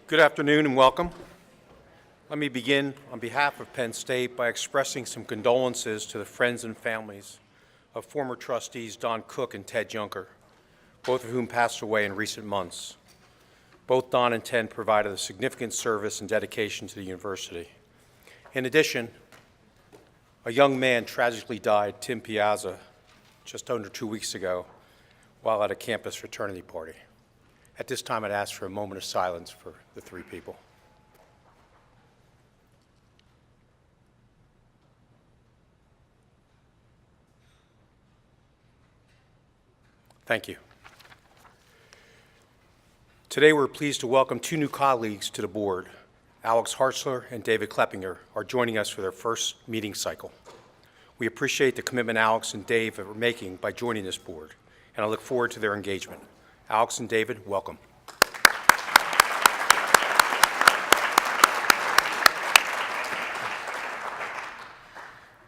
Good afternoon and welcome. Let me begin on behalf of Penn State by expressing some condolences to the friends and families of former trustees Don Cook and Ted Junker, both of whom passed away in recent months. Both Don and Ted provided a significant service and dedication to the university. In addition, a young man tragically died, Tim Piazza, just under 2 weeks ago while at a campus fraternity party. At this time, I'd ask for a moment of silence for the three people. Thank you. Today, we're pleased to welcome two new colleagues to the board. Alex Hartzler and David Kleppinger are joining us for their first meeting cycle. We appreciate the commitment Alex and Dave are making by joining this board, and I look forward to their engagement. Alex and David, welcome.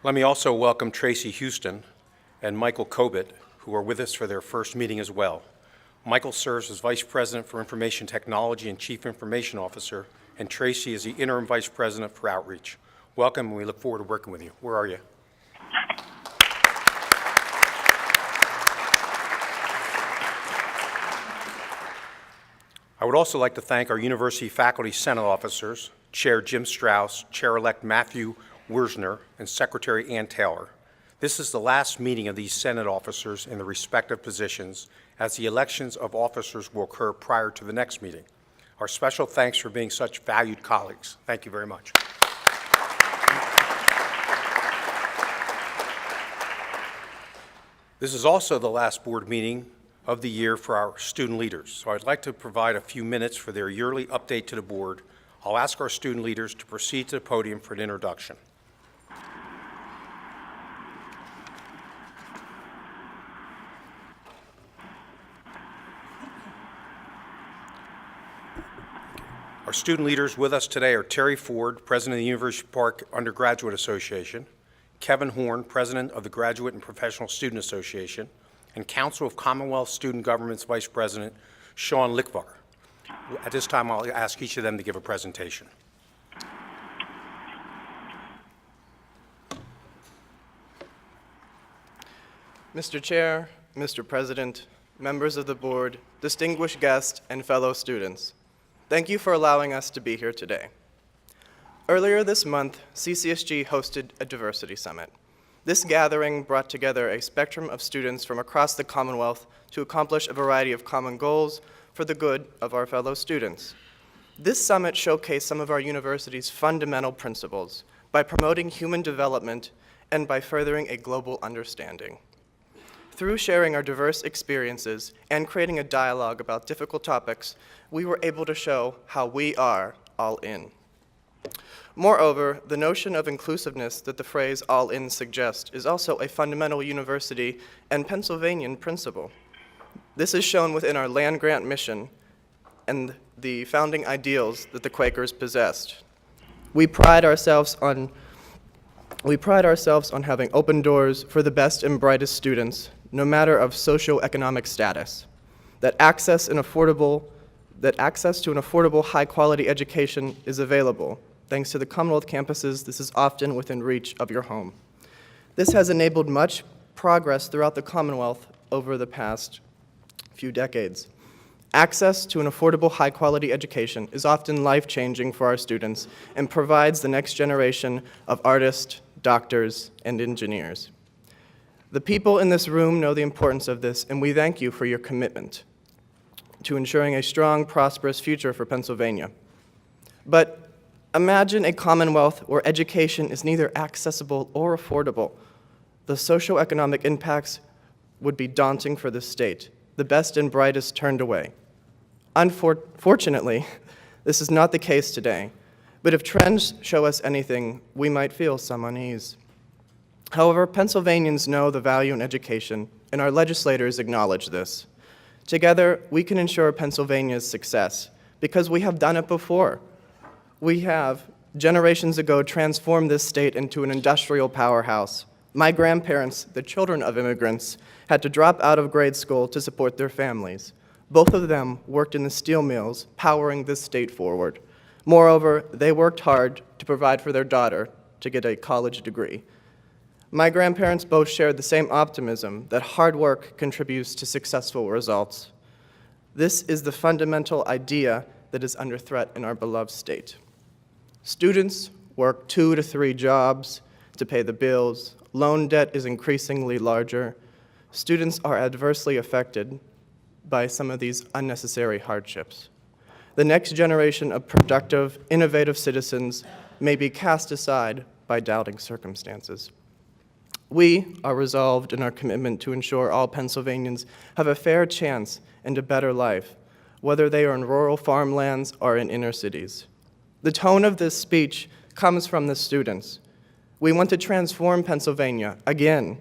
Let me also welcome Tracy Houston and Michael Kobit, who are with us for their first meeting as well. Michael serves as Vice President for Information Technology and Chief Information Officer, and Tracy is the Interim Vice President for Outreach. Welcome, and we look forward to working with you. Where are you? I would also like to thank our University Faculty Senate officers, Chair Jim Strauss, Chair-elect Matthew Wirsner, and Secretary Ann Taylor. This is the last meeting of these Senate officers in their respective positions, as the elections of officers will occur prior to the next meeting. Our special thanks for being such valued colleagues. Thank you very much. This is also the last board meeting of the year for our student leaders, so I'd like to provide a few minutes for their yearly update to the board. I'll ask our student leaders to proceed to the podium for an introduction. Our student leaders with us today are Terry Ford, President of the University Park Undergraduate Association, Kevin Horn, President of the Graduate and Professional Student Association, and Council of Commonwealth Student Government's Vice President, Sean Lickvar. At this time, I'll ask each of them to give a presentation. Mr. Chair, Mr. President, members of the board, distinguished guests, and fellow students, thank you for allowing us to be here today. Earlier this month, CCSG hosted a diversity summit. This gathering brought together a spectrum of students from across the Commonwealth to accomplish a variety of common goals for the good of our fellow students. This summit showcased some of our university's fundamental principles by promoting human development and by furthering a global understanding. Through sharing our diverse experiences and creating a dialogue about difficult topics, we were able to show how we are all in. Moreover, the notion of inclusiveness that the phrase all in suggests is also a fundamental university and Pennsylvanian principle. This is shown within our land-grant mission and the founding ideals that the Quakers possessed. We pride ourselves on having open doors for the best and brightest students, no matter of socioeconomic status, that access to an affordable, high-quality education is available. Thanks to the Commonwealth campuses, this is often within reach of your home. This has enabled much progress throughout the Commonwealth over the past few decades. Access to an affordable, high-quality education is often life-changing for our students and provides the next generation of artists, doctors, and engineers. The people in this room know the importance of this, and we thank you for your commitment to ensuring a strong, prosperous future for Pennsylvania. But imagine a Commonwealth where education is neither accessible or affordable. The socioeconomic impacts would be daunting for the state, the best and brightest turned away. Unfortunately, this is not the case today, but if trends show us anything, we might feel some unease. However, Pennsylvanians know the value in education, and our legislators acknowledge this. Together, we can ensure Pennsylvania's success, because we have done it before. We have, generations ago, transformed this state into an industrial powerhouse. My grandparents, the children of immigrants, had to drop out of grade school to support their families. Both of them worked in the steel mills powering this state forward. Moreover, they worked hard to provide for their daughter to get a college degree. My grandparents both shared the same optimism that hard work contributes to successful results. This is the fundamental idea that is under threat in our beloved state. Students work 2 to 3 jobs to pay the bills. Loan debt is increasingly larger. Students are adversely affected by some of these unnecessary hardships. The next generation of productive, innovative citizens may be cast aside by doubting circumstances. We are resolved in our commitment to ensure all Pennsylvanians have a fair chance and a better life, whether they are in rural farmlands or in inner cities. The tone of this speech comes from the students. We want to transform Pennsylvania, again,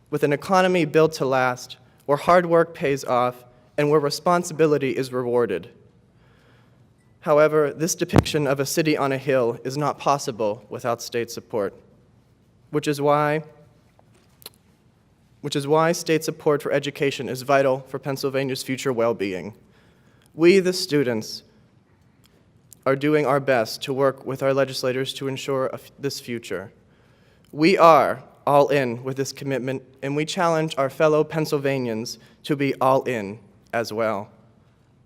with an economy built to last, where hard work pays off and where responsibility is rewarded. However, this depiction of a city on a hill is not possible without state support, which is why state support for education is vital for Pennsylvania's future well-being. We, the students, are doing our best to work with our legislators to ensure this future. We are all in with this commitment, and we challenge our fellow Pennsylvanians to be all in as well.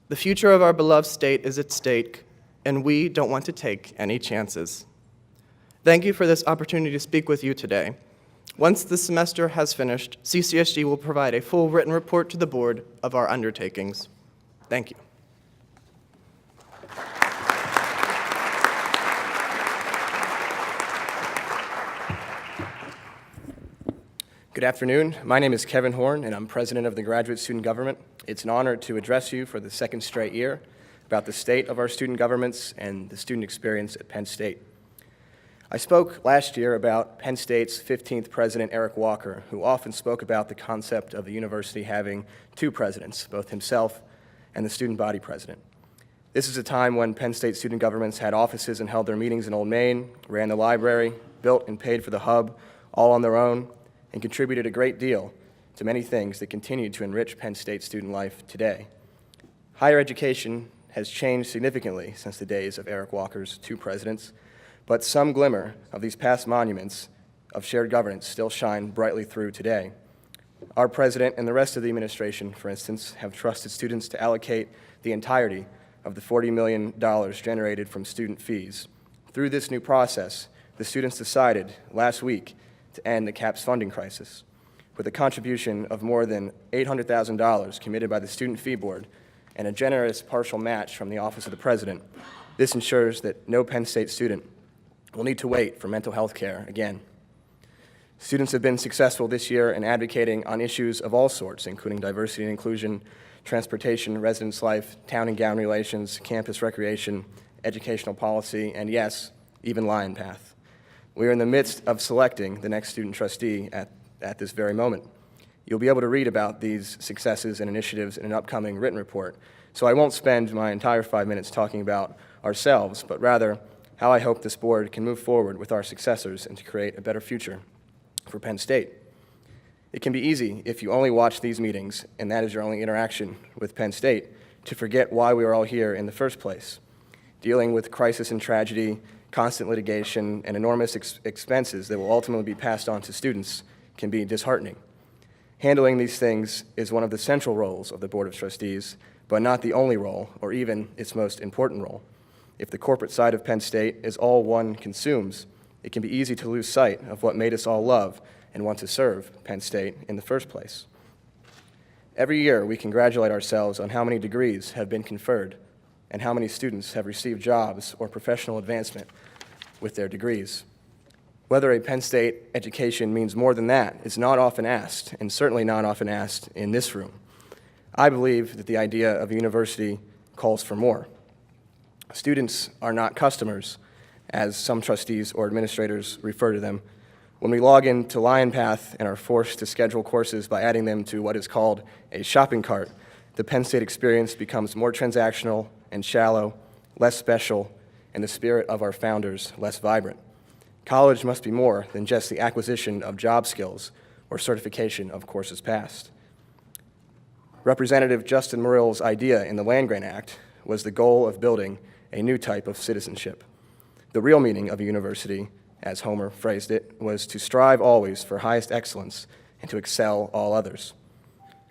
The future of our beloved state is at stake, and we don't want to take any chances. Thank you for this opportunity to speak with you today. Once the semester has finished, CCSG will provide a full written report to the board of our undertakings. Thank you. Good afternoon. My name is Kevin Horn, and I'm president of the Graduate Student Government. It's an honor to address you for the second straight year about the state of our student governments and the student experience at Penn State. I spoke last year about Penn State's 15th president, Eric Walker, who often spoke about the concept of the university having 2 presidents, both himself and the student body president. This is a time when Penn State student governments had offices and held their meetings in Old Main, ran the library, built and paid for the hub, all on their own, and contributed a great deal to many things that continue to enrich Penn State student life today. Higher education has changed significantly since the days of Eric Walker's 2 presidents, but some glimmer of these past monuments of shared governance still shine brightly through today. Our president and the rest of the administration, for instance, have trusted students to allocate the entirety of the $40 million generated from student fees. Through this new process, the students decided last week to end the CAPS funding crisis. With a contribution of more than $800,000 committed by the Student Fee Board and a generous partial match from the Office of the President, this ensures that no Penn State student will need to wait for mental health care again. Students have been successful this year in advocating on issues of all sorts, including diversity and inclusion, transportation, residence life, town and gown relations, campus recreation, educational policy, and yes, even Lion Path. We are in the midst of selecting the next student trustee at this very moment. You'll be able to read about these successes and initiatives in an upcoming written report, so I won't spend my entire 5 minutes talking about ourselves, but rather how I hope this board can move forward with our successors and to create a better future for Penn State. It can be easy if you only watch these meetings, and that is your only interaction with Penn State, to forget why we are all here in the first place. Dealing with crisis and tragedy, constant litigation, and enormous expenses that will ultimately be passed on to students can be disheartening. Handling these things is one of the central roles of the Board of Trustees, but not the only role, or even its most important role. If the corporate side of Penn State is all one consumes, it can be easy to lose sight of what made us all love and want to serve Penn State in the first place. Every year, we congratulate ourselves on how many degrees have been conferred and how many students have received jobs or professional advancement with their degrees. Whether a Penn State education means more than that is not often asked, and certainly not often asked in this room. I believe that the idea of a university calls for more. Students are not customers, as some trustees or administrators refer to them. When we log into Lion Path and are forced to schedule courses by adding them to what is called a shopping cart, the Penn State experience becomes more transactional and shallow, less special, and the spirit of our founders less vibrant. College must be more than just the acquisition of job skills or certification of courses passed. Representative Justin Morrill's idea in the Land-Grant Act was the goal of building a new type of citizenship. The real meaning of a university, as Homer phrased it, was to strive always for highest excellence and to excel all others.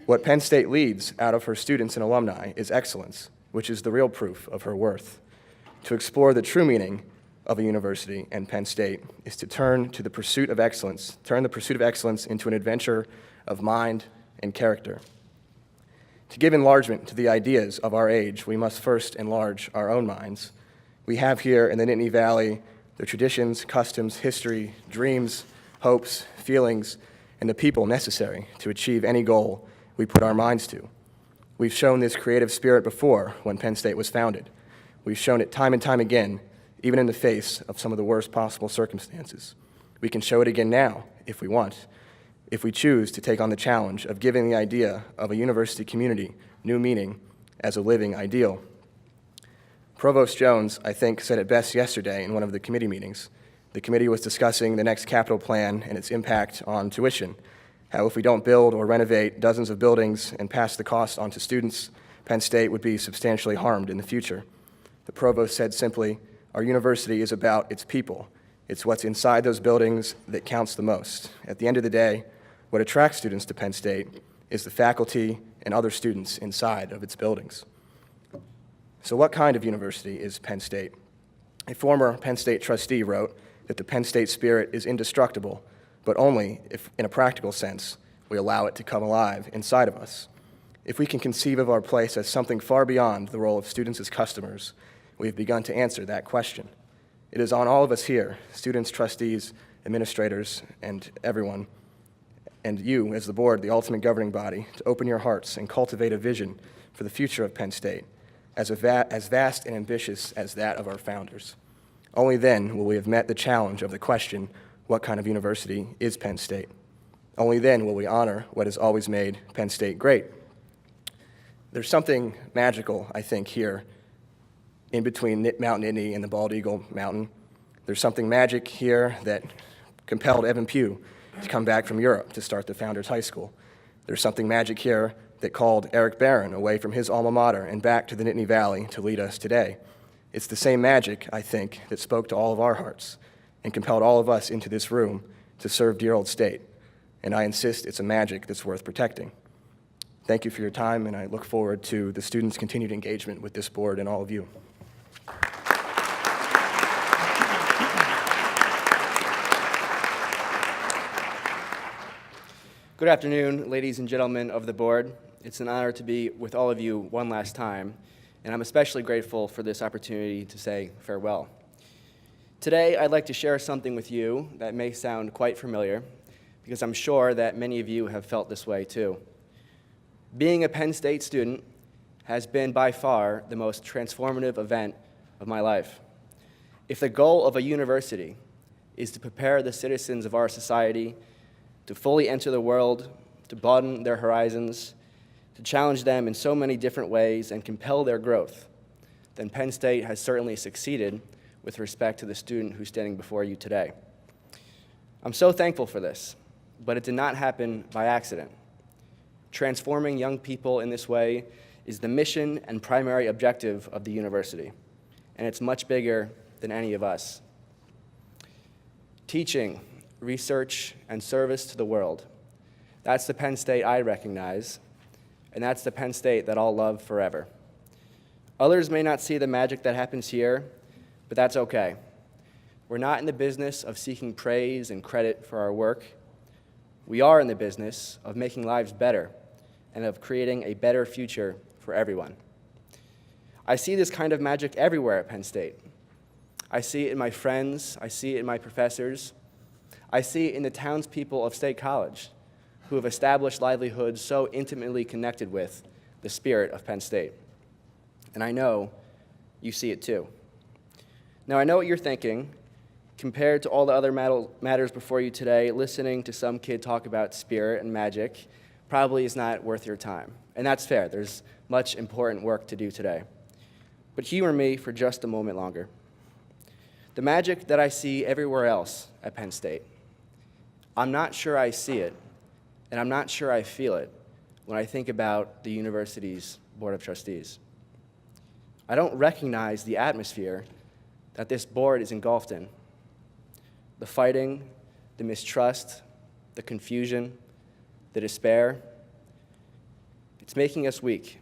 What Penn State leads out of her students and alumni is excellence, which is the real proof of her worth. To explore the true meaning of a university and Penn State is to turn the pursuit of excellence into an adventure of mind and character. To give enlargement to the ideas of our age, we must first enlarge our own minds. We have here in the Nittany Valley the traditions, customs, history, dreams, hopes, feelings, and the people necessary to achieve any goal we put our minds to. We've shown this creative spirit before when Penn State was founded. We've shown it time and time again, even in the face of some of the worst possible circumstances. We can show it again now, if we want, if we choose to take on the challenge of giving the idea of a university community new meaning as a living ideal. Provost Jones, I think, said it best yesterday in one of the committee meetings. The committee was discussing the next capital plan and its impact on tuition, how if we don't build or renovate dozens of buildings and pass the cost on to students, Penn State would be substantially harmed in the future. The provost said simply, our university is about its people. It's what's inside those buildings that counts the most. At the end of the day, what attracts students to Penn State is the faculty and other students inside of its buildings. So what kind of university is Penn State? A former Penn State trustee wrote that the Penn State spirit is indestructible, but only if, in a practical sense, we allow it to come alive inside of us. If we can conceive of our place as something far beyond the role of students as customers, we have begun to answer that question. It is on all of us here, students, trustees, administrators, and everyone, and you as the board, the ultimate governing body, to open your hearts and cultivate a vision for the future of Penn State, as vast and ambitious as that of our founders. Only then will we have met the challenge of the question, what kind of university is Penn State? Only then will we honor what has always made Penn State great. There's something magical, I think, here in between Mount Nittany and the Bald Eagle Mountain. There's something magic here that compelled Evan Pugh to come back from Europe to start the Founders High School. There's something magic here that called Eric Barron away from his alma mater and back to the Nittany Valley to lead us today. It's the same magic, I think, that spoke to all of our hearts and compelled all of us into this room to serve dear old state. And I insist it's a magic that's worth protecting. Thank you for your time, and I look forward to the students' continued engagement with this board and all of you. Good afternoon, ladies and gentlemen of the board. It's an honor to be with all of you one last time, and I'm especially grateful for this opportunity to say farewell. Today, I'd like to share something with you that may sound quite familiar, because I'm sure that many of you have felt this way too. Being a Penn State student has been by far the most transformative event of my life. If the goal of a university is to prepare the citizens of our society to fully enter the world, to broaden their horizons, to challenge them in so many different ways and compel their growth, then Penn State has certainly succeeded with respect to the student who's standing before you today. I'm so thankful for this, but it did not happen by accident. Transforming young people in this way is the mission and primary objective of the university, and it's much bigger than any of us. Teaching, research, and service to the world. That's the Penn State I recognize, and that's the Penn State that I'll love forever. Others may not see the magic that happens here, but that's okay. We're not in the business of seeking praise and credit for our work. We are in the business of making lives better and of creating a better future for everyone. I see this kind of magic everywhere at Penn State. I see it in my friends, I see it in my professors, I see it in the townspeople of State College who have established livelihoods so intimately connected with the spirit of Penn State. And I know you see it too. Now, I know what you're thinking. Compared to all the other matters before you today, listening to some kid talk about spirit and magic probably is not worth your time. And that's fair. There's much important work to do today. But humor me for just a moment longer. The magic that I see everywhere else at Penn State, I'm not sure I see it, and I'm not sure I feel it when I think about the university's Board of Trustees. I don't recognize the atmosphere that this board is engulfed in. The fighting, the mistrust, the confusion, the despair. It's making us weak.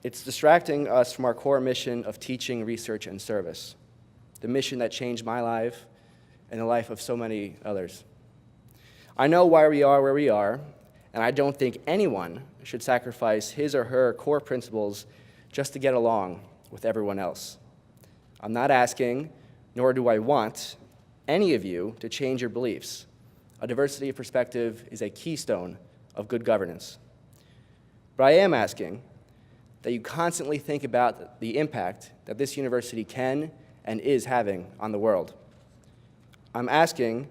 It's distracting us from our core mission of teaching, research, and service, the mission that changed my life and the life of so many others. I know why we are where we are, and I don't think anyone should sacrifice his or her core principles just to get along with everyone else. I'm not asking, nor do I want, any of you to change your beliefs. A diversity of perspective is a keystone of good governance. But I am asking that you constantly think about the impact that this university can and is having on the world. I'm asking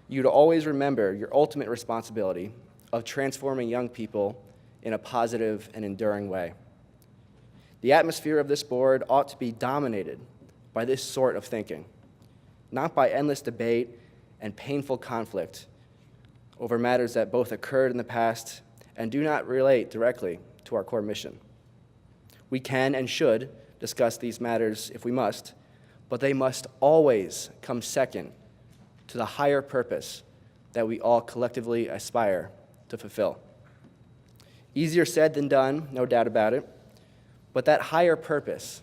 you to always remember your ultimate responsibility of transforming young people in a positive and enduring way. The atmosphere of this board ought to be dominated by this sort of thinking, not by endless debate and painful conflict over matters that both occurred in the past and do not relate directly to our core mission. We can and should discuss these matters if we must, but they must always come second to the higher purpose that we all collectively aspire to fulfill. Easier said than done, no doubt about it, but that higher purpose,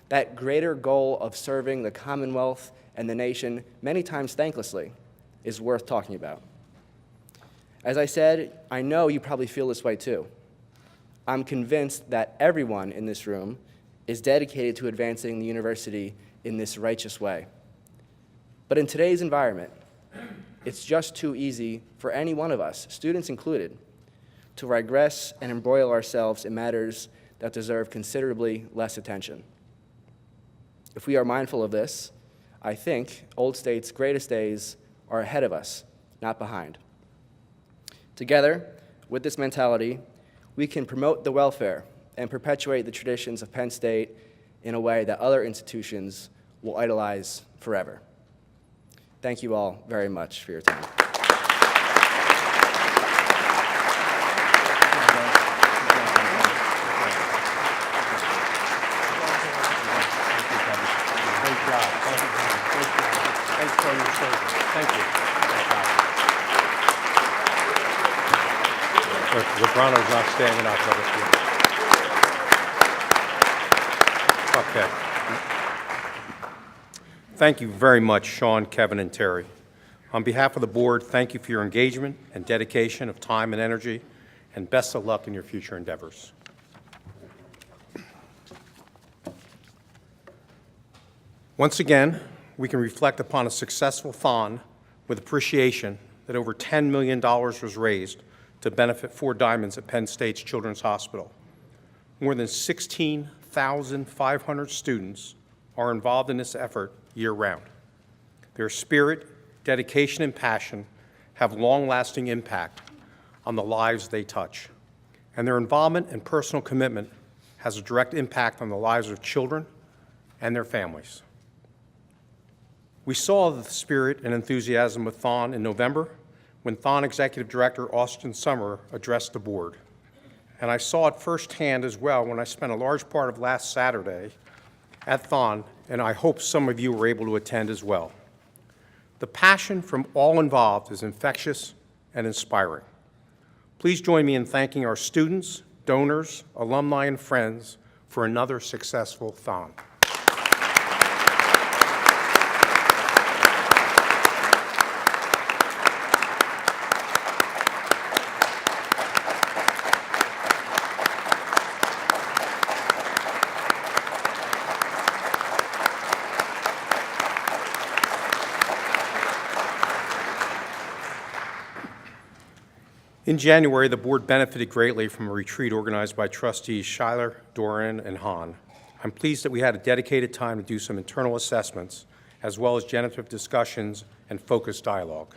that greater goal of serving the Commonwealth and the nation, many times thanklessly, is worth talking about. As I said, I know you probably feel this way too. I'm convinced that everyone in this room is dedicated to advancing the university in this righteous way. But in today's environment, it's just too easy for any one of us, students included, to regress and embroil ourselves in matters that deserve considerably less attention. If we are mindful of this, I think Old State's greatest days are ahead of us, not behind. Together, with this mentality, we can promote the welfare and perpetuate the traditions of Penn State in a way that other institutions will idolize forever. Thank you all very much for your time. Great job. Thanks for your service. Thank you. Look, Lebrano's not standing up. Okay. Thank you very much, Sean, Kevin, and Terry. On behalf of the board, thank you for your engagement and dedication of time and energy, and best of luck in your future endeavors. Once again, we can reflect upon a successful thon with appreciation that over $10 million was raised to benefit Four Diamonds at Penn State's Children's Hospital. More than 16,500 students are involved in this effort year-round. Their spirit, dedication, and passion have long-lasting impact on the lives they touch, and their involvement and personal commitment has a direct impact on the lives of children and their families. We saw the spirit and enthusiasm of Thon in November when Thon Executive Director Austin Summer addressed the board. And I saw it firsthand as well when I spent a large part of last Saturday at Thon, and I hope some of you were able to attend as well. The passion from all involved is infectious and inspiring. Please join me in thanking our students, donors, alumni, and friends for another successful Thon. In January, the board benefited greatly from a retreat organized by trustees Schuyler, Doran, and Hahn. I'm pleased that we had a dedicated time to do some internal assessments, as well as generative discussions and focused dialogue.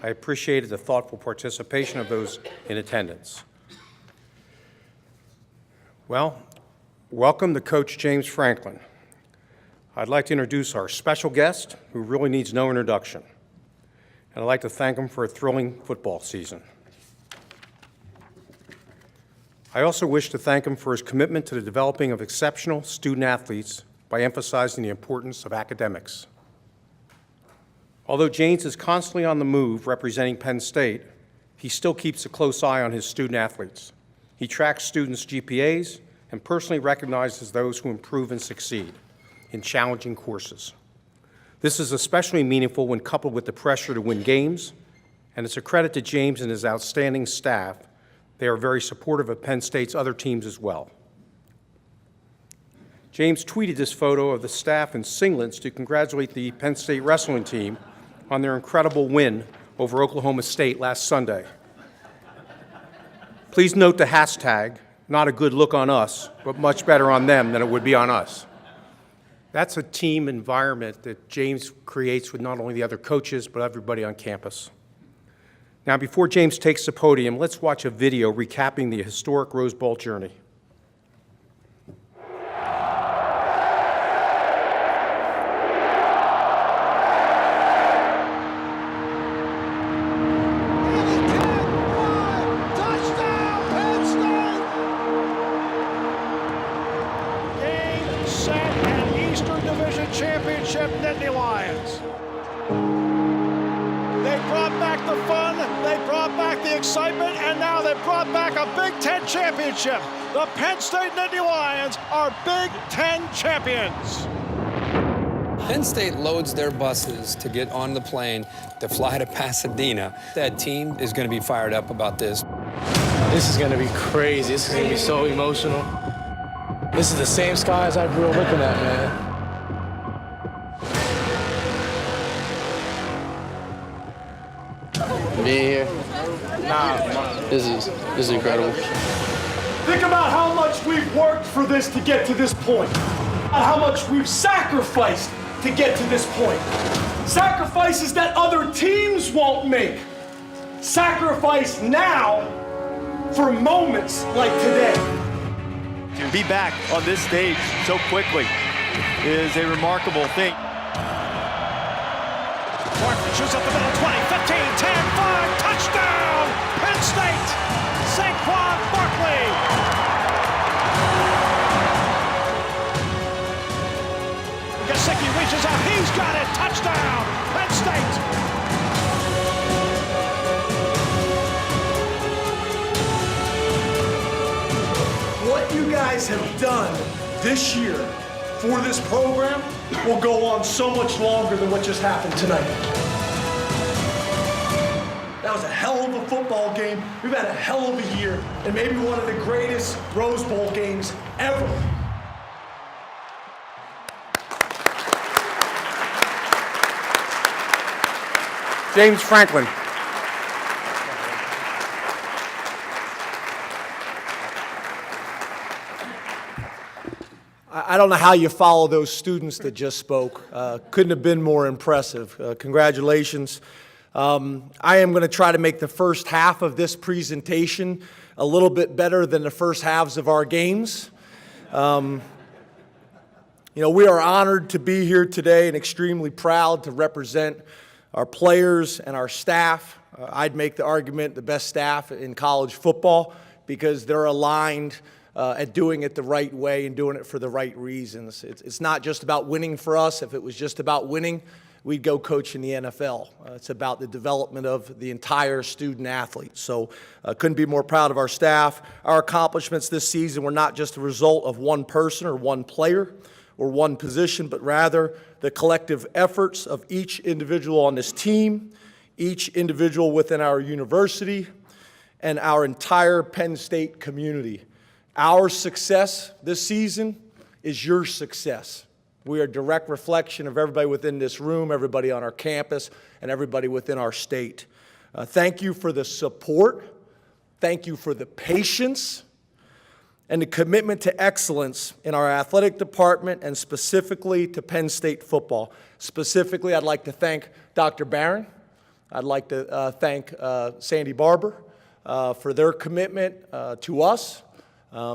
I appreciated the thoughtful participation of those in attendance. Well, welcome to Coach James Franklin. I'd like to introduce our special guest, who really needs no introduction. And I'd like to thank him for a thrilling football season. I also wish to thank him for his commitment to the developing of exceptional student athletes by emphasizing the importance of academics. Although James is constantly on the move representing Penn State, he still keeps a close eye on his student athletes. He tracks students' GPAs and personally recognizes those who improve and succeed in challenging courses. This is especially meaningful when coupled with the pressure to win games, and it's a credit to James and his outstanding staff. They are very supportive of Penn State's other teams as well. James tweeted this photo of the staff in singlets to congratulate the Penn State wrestling team on their incredible win over Oklahoma State last Sunday. Please note the hashtag, not a good look on us, but much better on them than it would be on us. That's a team environment that James creates with not only the other coaches, but everybody on campus. Now, before James takes the podium, let's watch a video recapping the historic Rose Bowl journey. Championship Nittany Lions. They brought back the fun, they brought back the excitement, and now they brought back a Big Ten championship. The Penn State Nittany Lions are Big Ten champions. Penn State loads their buses to get on the plane to fly to Pasadena. That team is going to be fired up about this. This is going to be crazy. This is going to be so emotional. This is the same skies I grew up looking at, man. Being here, this is incredible. Think about how much we've worked for this to get to this point. How much we've sacrificed to get to this point. Sacrifices that other teams won't make. Sacrifice now for moments like today. To be back on this stage so quickly is a remarkable thing. Barkley shoots up the middle, 20, 15, 10, 5, touchdown! Penn State! Saquon Barkley! Gesicki reaches out, he's got it! Touchdown! Penn State! What you guys have done this year for this program will go on so much longer than what just happened tonight. That was a hell of a football game. We've had a hell of a year, and maybe one of the greatest Rose Bowl games ever. James Franklin. I don't know how you follow those students that just spoke. Couldn't have been more impressive. Congratulations. I am going to try to make the first half of this presentation a little bit better than the first halves of our games. You know, we are honored to be here today and extremely proud to represent our players and our staff. I'd make the argument the best staff in college football because they're aligned at doing it the right way and doing it for the right reasons. It's not just about winning for us. If it was just about winning, we'd go coach in the NFL. It's about the development of the entire student athlete. So couldn't be more proud of our staff. Our accomplishments this season were not just a result of one person or one player or one position, but rather the collective efforts of each individual on this team, each individual within our university, and our entire Penn State community. Our success this season is your success. We are a direct reflection of everybody within this room, everybody on our campus, and everybody within our state. Thank you for the support. Thank you for the patience and the commitment to excellence in our athletic department and specifically to Penn State football. Specifically, I'd like to thank Dr. Barron. I'd like to thank Sandy Barber for their commitment to us.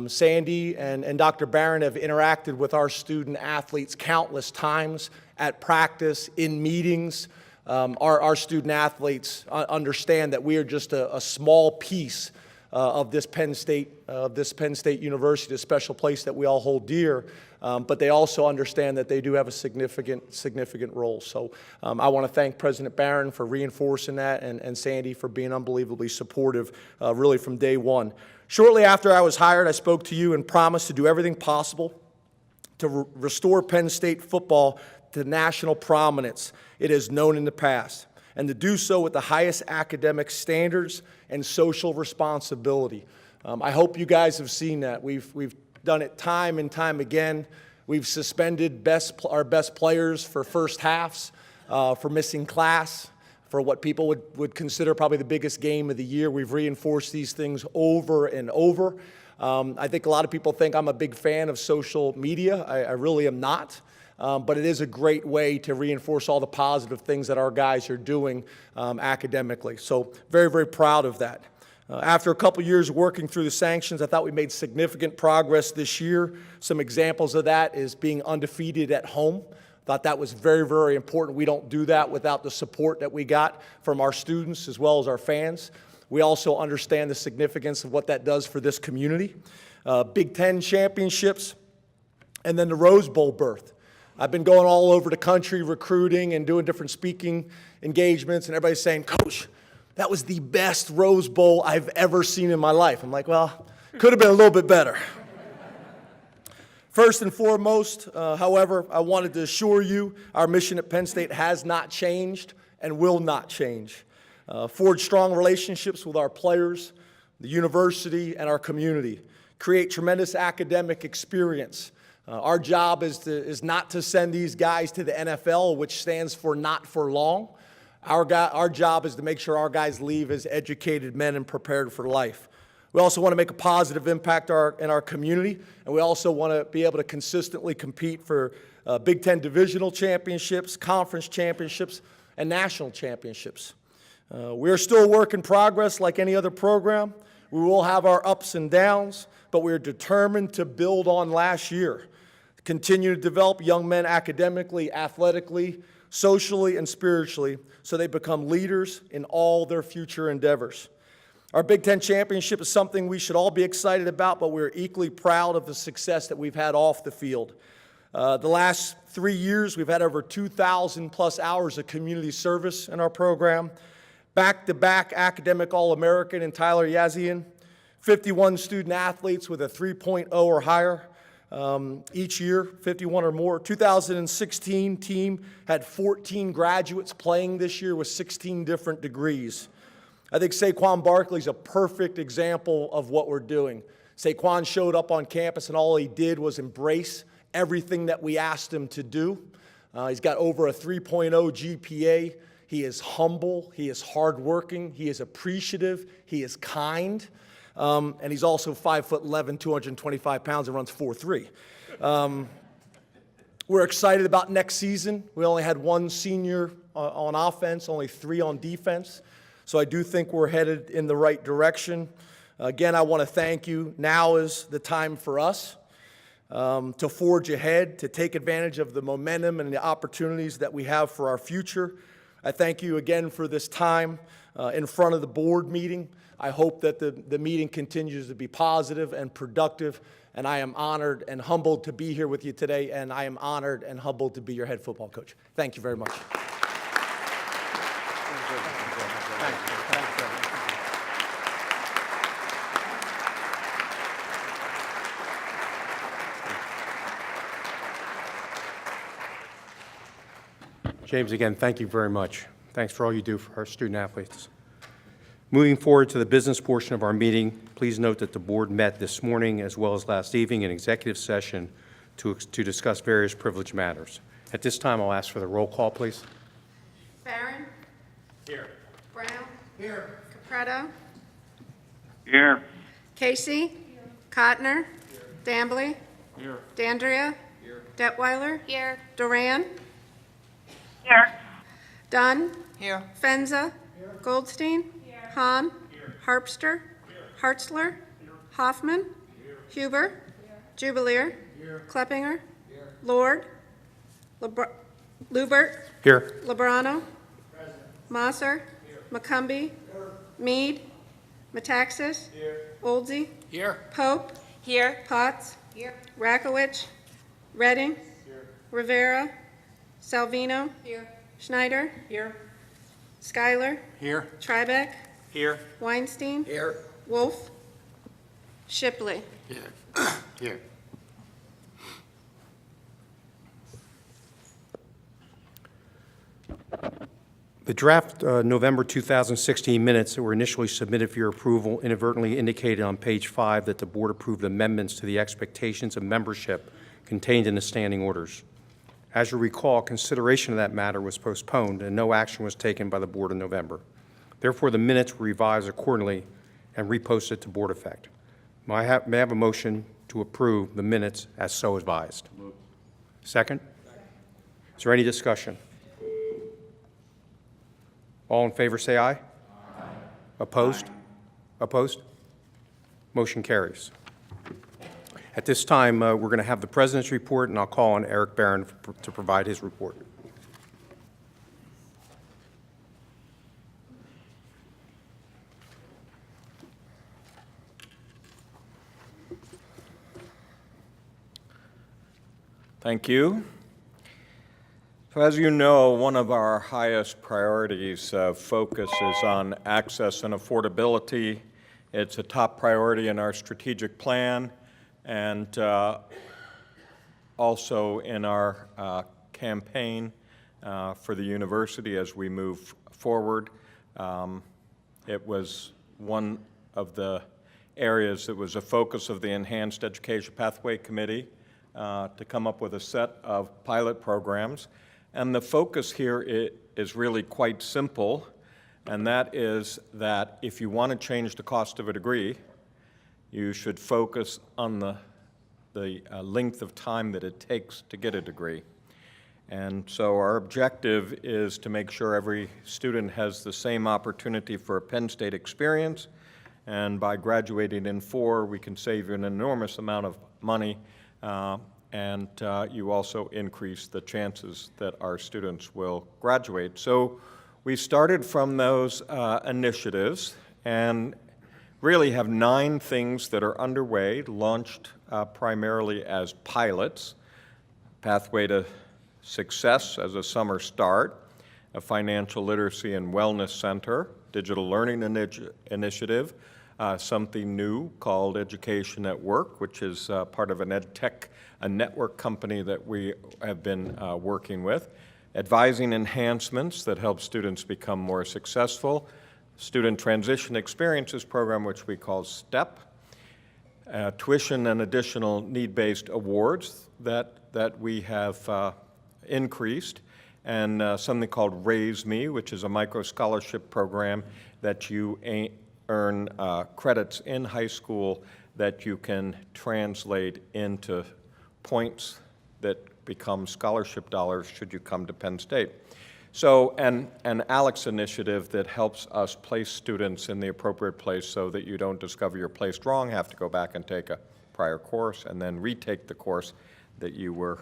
Sandy and Dr. Barron have interacted with our student athletes countless times at practice, in meetings. Our student athletes understand that we are just a small piece of this Penn State University, a special place that we all hold dear. But they also understand that they do have a significant role. So I want to thank President Barron for reinforcing that, and Sandy for being unbelievably supportive really from day one. Shortly after I was hired, I spoke to you and promised to do everything possible to restore Penn State football to national prominence it has known in the past, and to do so with the highest academic standards and social responsibility. I hope you guys have seen that. We've done it time and time again. We've suspended our best players for first halves, for missing class, for what people would consider probably the biggest game of the year. We've reinforced these things over and over. I think a lot of people think I'm a big fan of social media. I really am not. But it is a great way to reinforce all the positive things that our guys are doing academically. So very, very proud of that. After a couple years working through the sanctions, I thought we made significant progress this year. Some examples of that is being undefeated at home. Thought that was very, very important. We don't do that without the support that we got from our students as well as our fans. We also understand the significance of what that does for this community. Big Ten championships, and then the Rose Bowl berth. I've been going all over the country recruiting and doing different speaking engagements, and everybody's saying, Coach, that was the best Rose Bowl I've ever seen in my life. I'm like, well, could have been a little bit better. First and foremost, however, I wanted to assure you our mission at Penn State has not changed and will not change. Forge strong relationships with our players, the university, and our community. Create tremendous academic experience. Our job is not to send these guys to the NFL, which stands for not for long. Our job is to make sure our guys leave as educated men and prepared for life. We also want to make a positive impact in our community, and we also want to be able to consistently compete for Big Ten divisional championships, conference championships, and national championships. We are still a work in progress like any other program. We will have our ups and downs, but we are determined to build on last year, continue to develop young men academically, athletically, socially, and spiritually so they become leaders in all their future endeavors. Our Big Ten championship is something we should all be excited about, but we're equally proud of the success that we've had off the field. The last 3 years, we've had over 2,000 plus hours of community service in our program. Back-to-back academic All-American in Tyler Yazian, 51 student athletes with a 3.0 or higher each year, 51 or more. 2016 team had 14 graduates playing this year with 16 different degrees. I think Saquon Barkley's a perfect example of what we're doing. Saquon showed up on campus and all he did was embrace everything that we asked him to do. He's got over a 3.0 GPA. He is humble, he is hardworking, he is appreciative, he is kind, and he's also 5'11", 225 pounds, and runs 4.3. We're excited about next season. We only had one senior on offense, only 3 on defense, so I do think we're headed in the right direction. Again, I want to thank you. Now is the time for us to forge ahead, to take advantage of the momentum and the opportunities that we have for our future. I thank you again for this time in front of the board meeting. I hope that the meeting continues to be positive and productive, and I am honored and humbled to be here with you today, and I am honored and humbled to be your head football coach. Thank you very much. James, again, thank you very much. Thanks for all you do for our student athletes. Moving forward to the business portion of our meeting, please note that the board met this morning as well as last evening in executive session to discuss various privileged matters. At this time, I'll ask for the roll call, please. Barron? Here. Brown? Here. Capretta? Here. Casey? Cotner? Dambly? Here. Dandria? Detweiler? Here. Duran? Here. Dunn? Here. Fenza? Goldstein? Hahn? Harpster? Hartzler? Hoffman? Huber? Jubileer? Kleppinger? Lord? Lubert? Here. Lebrano? Mosser? McCumbee? Mead? Metaxas. Oldsey. Here. Pope. Here. Potts. Here. Rakowicz. Redding. Rivera. Salvino. Here. Schneider. Here. Schuyler. Here. Tribeck. Here. Weinstein. Here. Wolf. Shipley. Here. The draft November 2016 minutes that were initially submitted for your approval inadvertently indicated on page 5 that the board approved amendments to the expectations of membership contained in the standing orders. As you recall, consideration of that matter was postponed and no action was taken by the board in November. Therefore, the minutes were revised accordingly and reposted to board effect. May I have a motion to approve the minutes as so advised? Second? Is there any discussion? All in favor, say aye. Aye. Opposed? Opposed? Motion carries. At this time, we're going to have the President's report, and I'll call on Eric Barron to provide his report. Thank you. So as you know, one of our highest priorities of focus is on access and affordability. It's a top priority in our strategic plan and also in our campaign for the university as we move forward. It was one of the areas that was a focus of the Enhanced Education Pathway Committee to come up with a set of pilot programs. And the focus here is really quite simple, and that is that if you want to change the cost of a degree, you should focus on the length of time that it takes to get a degree. And so our objective is to make sure every student has the same opportunity for a Penn State experience, and by graduating in 4, we can save you an enormous amount of money, and you also increase the chances that our students will graduate. So we started from those initiatives and really have 9 things that are underway, launched primarily as pilots: Pathway to Success as a summer start, a financial literacy and wellness center, digital learning initiative, something new called Education at Work, which is part of an EdTech, a network company that we have been working with, advising enhancements that help students become more successful, Student Transition Experiences Program, which we call STEP, tuition and additional need-based awards that we have increased, and something called Raise Me, which is a micro-scholarship program that you earn credits in high school that you can translate into points that become scholarship dollars should you come to Penn State. So, an ALEX initiative that helps us place students in the appropriate place so that you don't discover you're placed wrong, have to go back and take a prior course, and then retake the course that you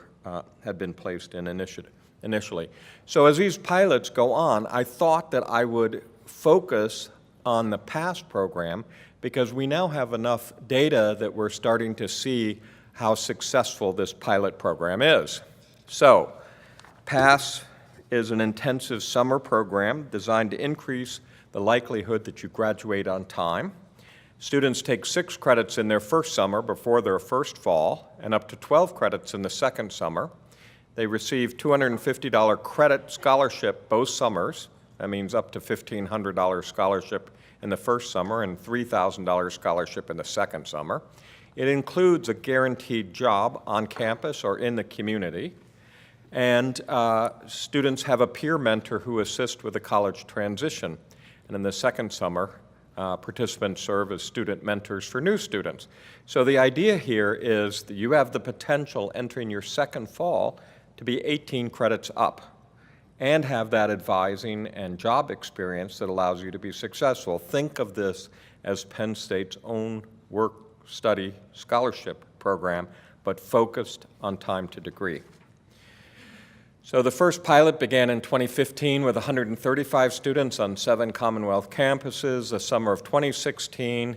had been placed in initially. So as these pilots go on, I thought that I would focus on the PASS program because we now have enough data that we're starting to see how successful this pilot program is. So, PASS is an intensive summer program designed to increase the likelihood that you graduate on time. Students take 6 credits in their first summer before their first fall, and up to 12 credits in the second summer. They receive $250 credit scholarship both summers. That means up to $1,500 scholarship in the first summer and $3,000 scholarship in the second summer. It includes a guaranteed job on campus or in the community. And students have a peer mentor who assists with the college transition. And in the second summer, participants serve as student mentors for new students. So the idea here is that you have the potential entering your second fall to be 18 credits up and have that advising and job experience that allows you to be successful. Think of this as Penn State's own work-study scholarship program, but focused on time to degree. So the first pilot began in 2015 with 135 students on 7 Commonwealth campuses. The summer of 2016,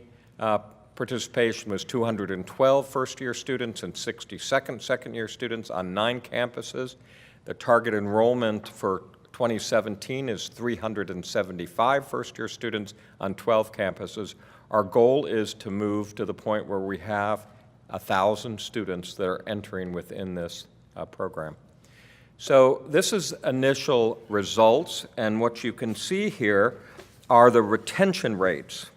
participation was 212 first-year students and 60 second-year students on 9 campuses. The target enrollment for 2017 is 375 first-year students on 12 campuses. Our goal is to move to the point where we have 1,000 students that are entering within this program. So this is initial results, and what you can see here are the retention rates.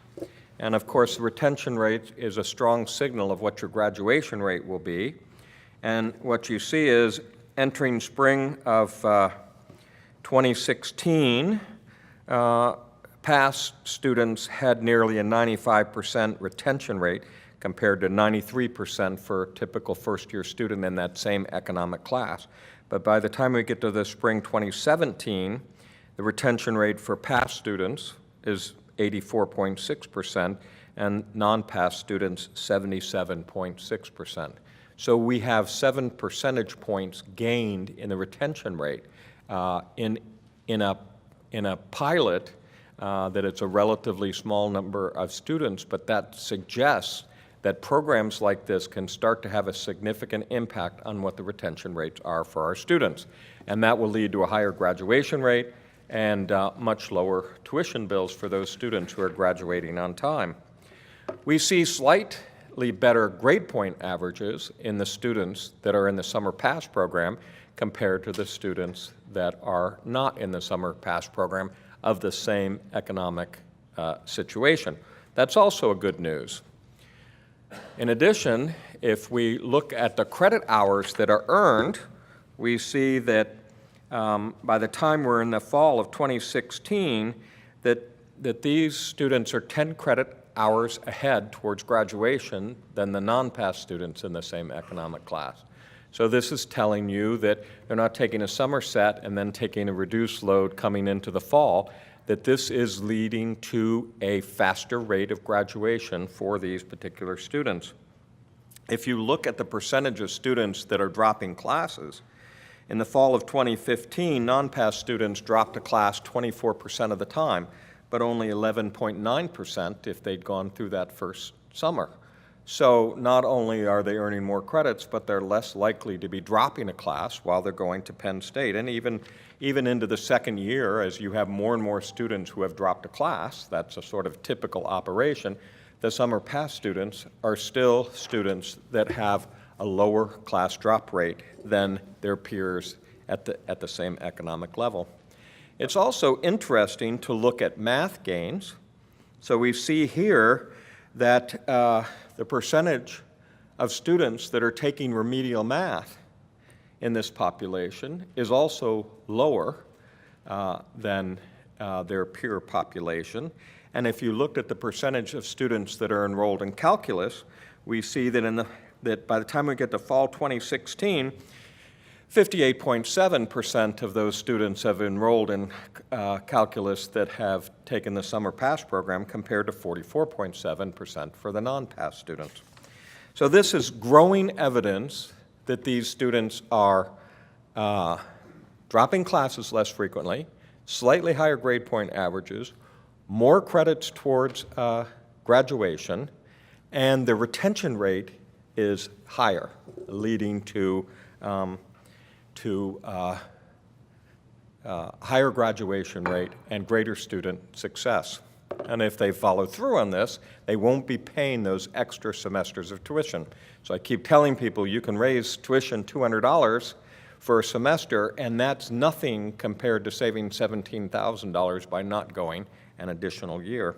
And of course, the retention rate is a strong signal of what your graduation rate will be. And what you see is entering spring of 2016, past students had nearly a 95% retention rate compared to 93% for a typical first-year student in that same economic class. But by the time we get to the spring 2017, the retention rate for past students is 84.6% and non-pass students 77.6%. So we have 7 percentage points gained in the retention rate. In a pilot, that it's a relatively small number of students, but that suggests that programs like this can start to have a significant impact on what the retention rates are for our students. And that will lead to a higher graduation rate and much lower tuition bills for those students who are graduating on time. We see slightly better grade point averages in the students that are in the Summer Pass program compared to the students that are not in the Summer Pass program of the same economic situation. That's also a good news. In addition, if we look at the credit hours that are earned, we see that by the time we're in the fall of 2016, that these students are 10 credit hours ahead towards graduation than the non-pass students in the same economic class. So this is telling you that they're not taking a summer set and then taking a reduced load coming into the fall, that this is leading to a faster rate of graduation for these particular students. If you look at the percentage of students that are dropping classes, in the fall of 2015, non-pass students dropped a class 24% of the time, but only 11.9% if they'd gone through that first summer. So not only are they earning more credits, but they're less likely to be dropping a class while they're going to Penn State. And even into the second year, as you have more and more students who have dropped a class, that's a sort of typical operation, the Summer Pass students are still students that have a lower class drop rate than their peers at the same economic level. It's also interesting to look at math gains. So we see here that the percentage of students that are taking remedial math in this population is also lower than their peer population. And if you looked at the percentage of students that are enrolled in calculus, we see that that by the time we get to fall 2016, 58.7% of those students have enrolled in calculus that have taken the Summer Pass program compared to 44.7% for the non-pass students. So this is growing evidence that these students are dropping classes less frequently, slightly higher grade point averages, more credits towards graduation, and the retention rate is higher, leading to higher graduation rate and greater student success. And if they follow through on this, they won't be paying those extra semesters of tuition. So I keep telling people you can raise tuition $200 for a semester, and that's nothing compared to saving $17,000 by not going an additional year.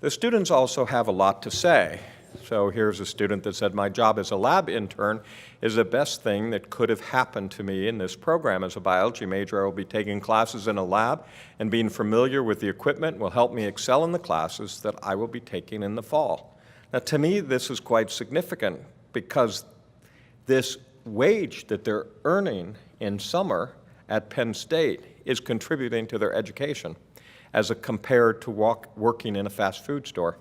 The students also have a lot to say. So here's a student that said, my job as a lab intern is the best thing that could have happened to me in this program. As a biology major, I will be taking classes in a lab, and being familiar with the equipment will help me excel in the classes that I will be taking in the fall. Now, to me, this is quite significant because this wage that they're earning in summer at Penn State is contributing to their education as compared to working in a fast food store.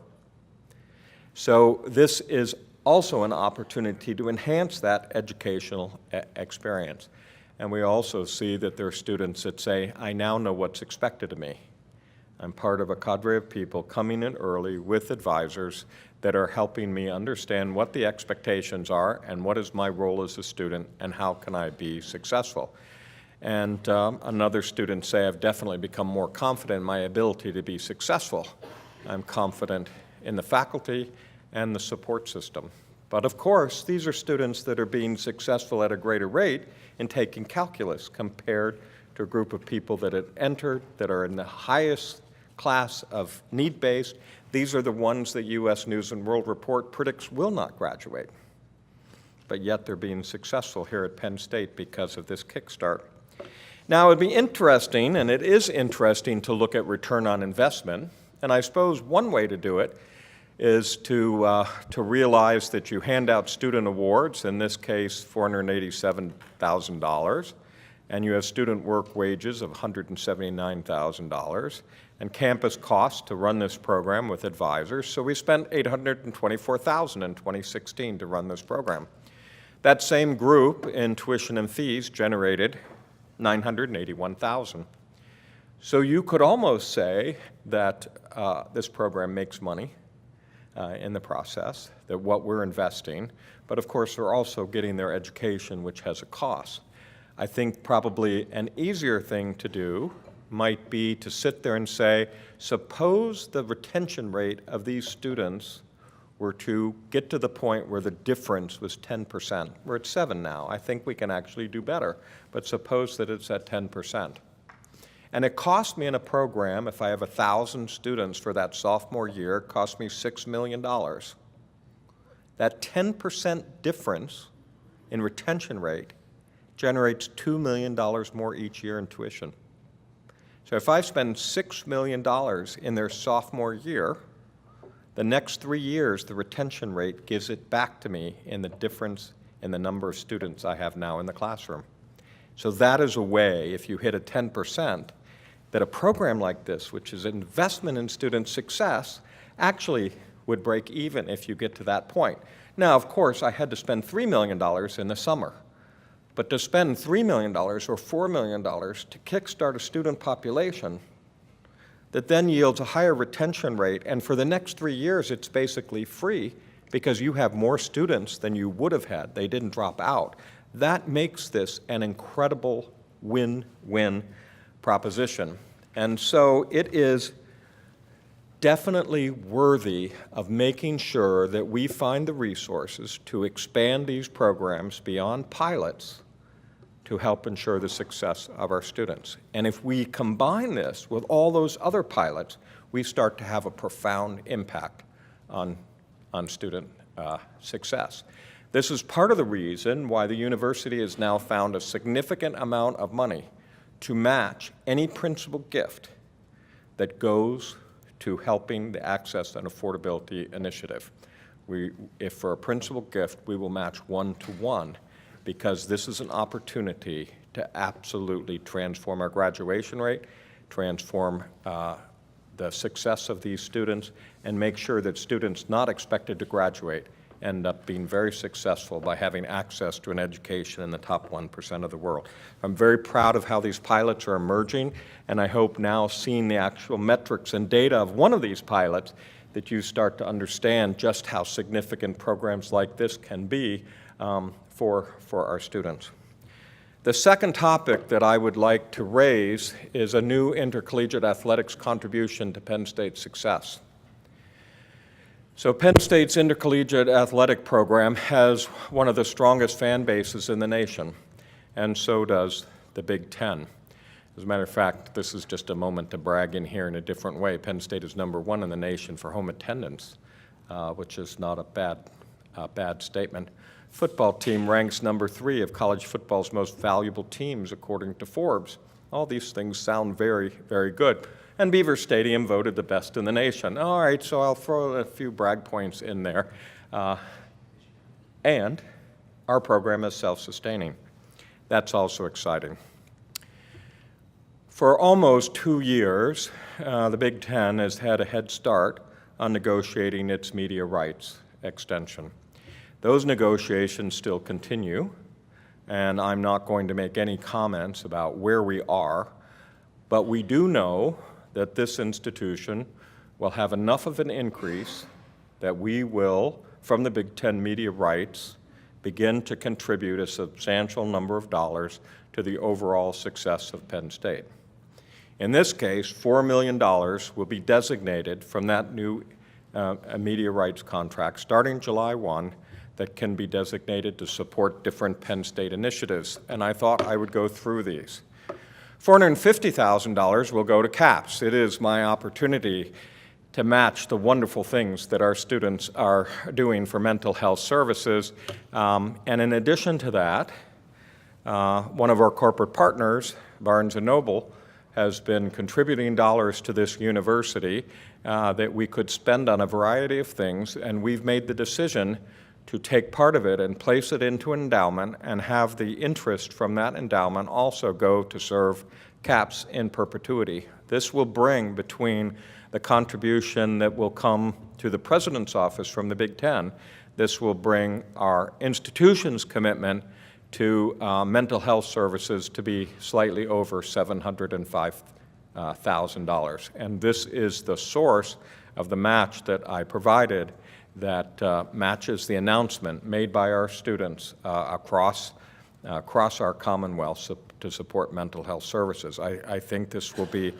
So this is also an opportunity to enhance that educational experience. And we also see that there are students that say, I now know what's expected of me. I'm part of a cadre of people coming in early with advisors that are helping me understand what the expectations are and what is my role as a student and how can I be successful. And another student say, I've definitely become more confident in my ability to be successful. I'm confident in the faculty and the support system. But of course, these are students that are being successful at a greater rate in taking calculus compared to a group of people that have entered, that are in the highest class of need-based. These are the ones that U.S. News and World Report predicts will not graduate. But yet they're being successful here at Penn State because of this kickstart. Now, it would be interesting, and it is interesting, to look at return on investment. And I suppose one way to do it is to realize that you hand out student awards, in this case $487,000, and you have student work wages of $179,000, and campus costs to run this program with advisors. So we spent $824,000 in 2016 to run this program. That same group in tuition and fees generated $981,000. So you could almost say that this program makes money in the process, that what we're investing, but of course they're also getting their education, which has a cost. I think probably an easier thing to do might be to sit there and say, suppose the retention rate of these students were to get to the point where the difference was 10%. We're at 7 now. I think we can actually do better, but suppose that it's at 10%. And it cost me in a program, if I have 1,000 students for that sophomore year, it cost me $6 million. That 10% difference in retention rate generates $2 million more each year in tuition. So if I spend $6 million in their sophomore year, the next 3 years, the retention rate gives it back to me in the difference in the number of students I have now in the classroom. So that is a way, if you hit a 10%, that a program like this, which is an investment in student success, actually would break even if you get to that point. Now, of course, I had to spend $3 million in the summer. But to spend $3 million or $4 million to kickstart a student population that then yields a higher retention rate, and for the next 3 years it's basically free because you have more students than you would have had. They didn't drop out. That makes this an incredible win-win proposition. And so it is definitely worthy of making sure that we find the resources to expand these programs beyond pilots to help ensure the success of our students. And if we combine this with all those other pilots, we start to have a profound impact on student success. This is part of the reason why the university has now found a significant amount of money to match any principal gift that goes to helping the Access and Affordability Initiative. If for a principal gift, we will match 1-to-1, because this is an opportunity to absolutely transform our graduation rate, transform the success of these students, and make sure that students not expected to graduate end up being very successful by having access to an education in the top 1% of the world. I'm very proud of how these pilots are emerging, and I hope now, seeing the actual metrics and data of one of these pilots, that you start to understand just how significant programs like this can be for our students. The second topic that I would like to raise is a new intercollegiate athletics contribution to Penn State's success. So Penn State's intercollegiate athletic program has one of the strongest fan bases in the nation, and so does the Big Ten. As a matter of fact, this is just a moment to brag in here in a different way. Penn State is #1 in the nation for home attendance, which is not a bad statement. Football team ranks #3 of college football's most valuable teams, according to Forbes. All these things sound very, very good. And Beaver Stadium voted the best in the nation. All right, so I'll throw a few brag points in there. And our program is self-sustaining. That's also exciting. For almost 2 years, the Big Ten has had a head start on negotiating its media rights extension. Those negotiations still continue. and I'm not going to make any comments about where we are, but we do know that this institution will have enough of an increase that we will, from the Big Ten media rights, begin to contribute a substantial number of dollars to the overall success of Penn State. In this case, $4 million will be designated from that new media rights contract starting July 1 that can be designated to support different Penn State initiatives, and I thought I would go through these. $450,000 will go to CAPS. It is my opportunity to match the wonderful things that our students are doing for mental health services. And in addition to that, one of our corporate partners, Barnes & Noble, has been contributing dollars to this university that we could spend on a variety of things, and we've made the decision to take part of it and place it into an endowment and have the interest from that endowment also go to serve CAPS in perpetuity. This will bring, between the contribution that will come to the President's office from the Big Ten, this will bring our institution's commitment to mental health services to be slightly over $705,000. And this is the source of the match that I provided that matches the announcement made by our students across our Commonwealth to support mental health services. I think this will be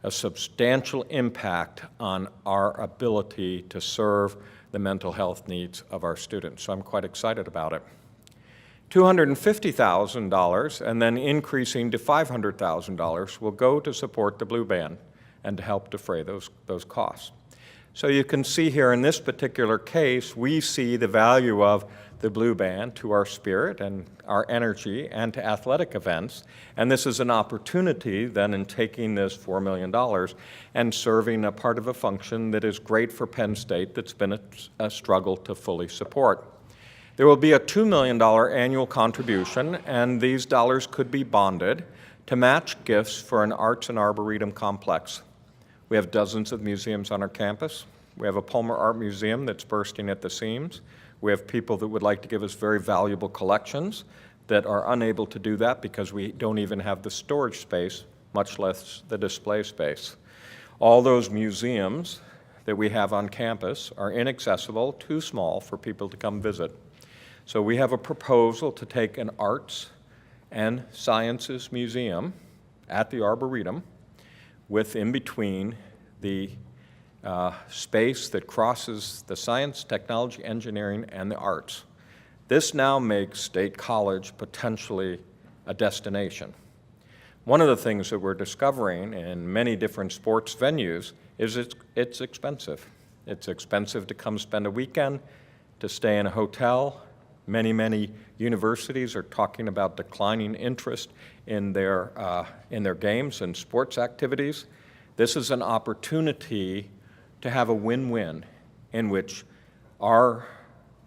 a substantial impact on our ability to serve the mental health needs of our students. So I'm quite excited about it. $250,000 and then increasing to $500,000 will go to support the Blue Band and to help defray those costs. So you can see here in this particular case, we see the value of the Blue Band to our spirit and our energy and to athletic events. And this is an opportunity then in taking this $4 million and serving a part of a function that is great for Penn State that's been a struggle to fully support. There will be a $2 million annual contribution, and these dollars could be bonded to match gifts for an arts and arboretum complex. We have dozens of museums on our campus. We have a Palmer Art Museum that's bursting at the seams. We have people that would like to give us very valuable collections that are unable to do that because we don't even have the storage space, much less the display space. All those museums that we have on campus are inaccessible, too small for people to come visit. So we have a proposal to take an arts and sciences museum at the Arboretum with in between the space that crosses the science, technology, engineering, and the arts. This now makes State College potentially a destination. One of the things that we're discovering in many different sports venues is it's expensive. It's expensive to come spend a weekend, to stay in a hotel. Many universities are talking about declining interest in their games and sports activities. This is an opportunity to have a win-win in which our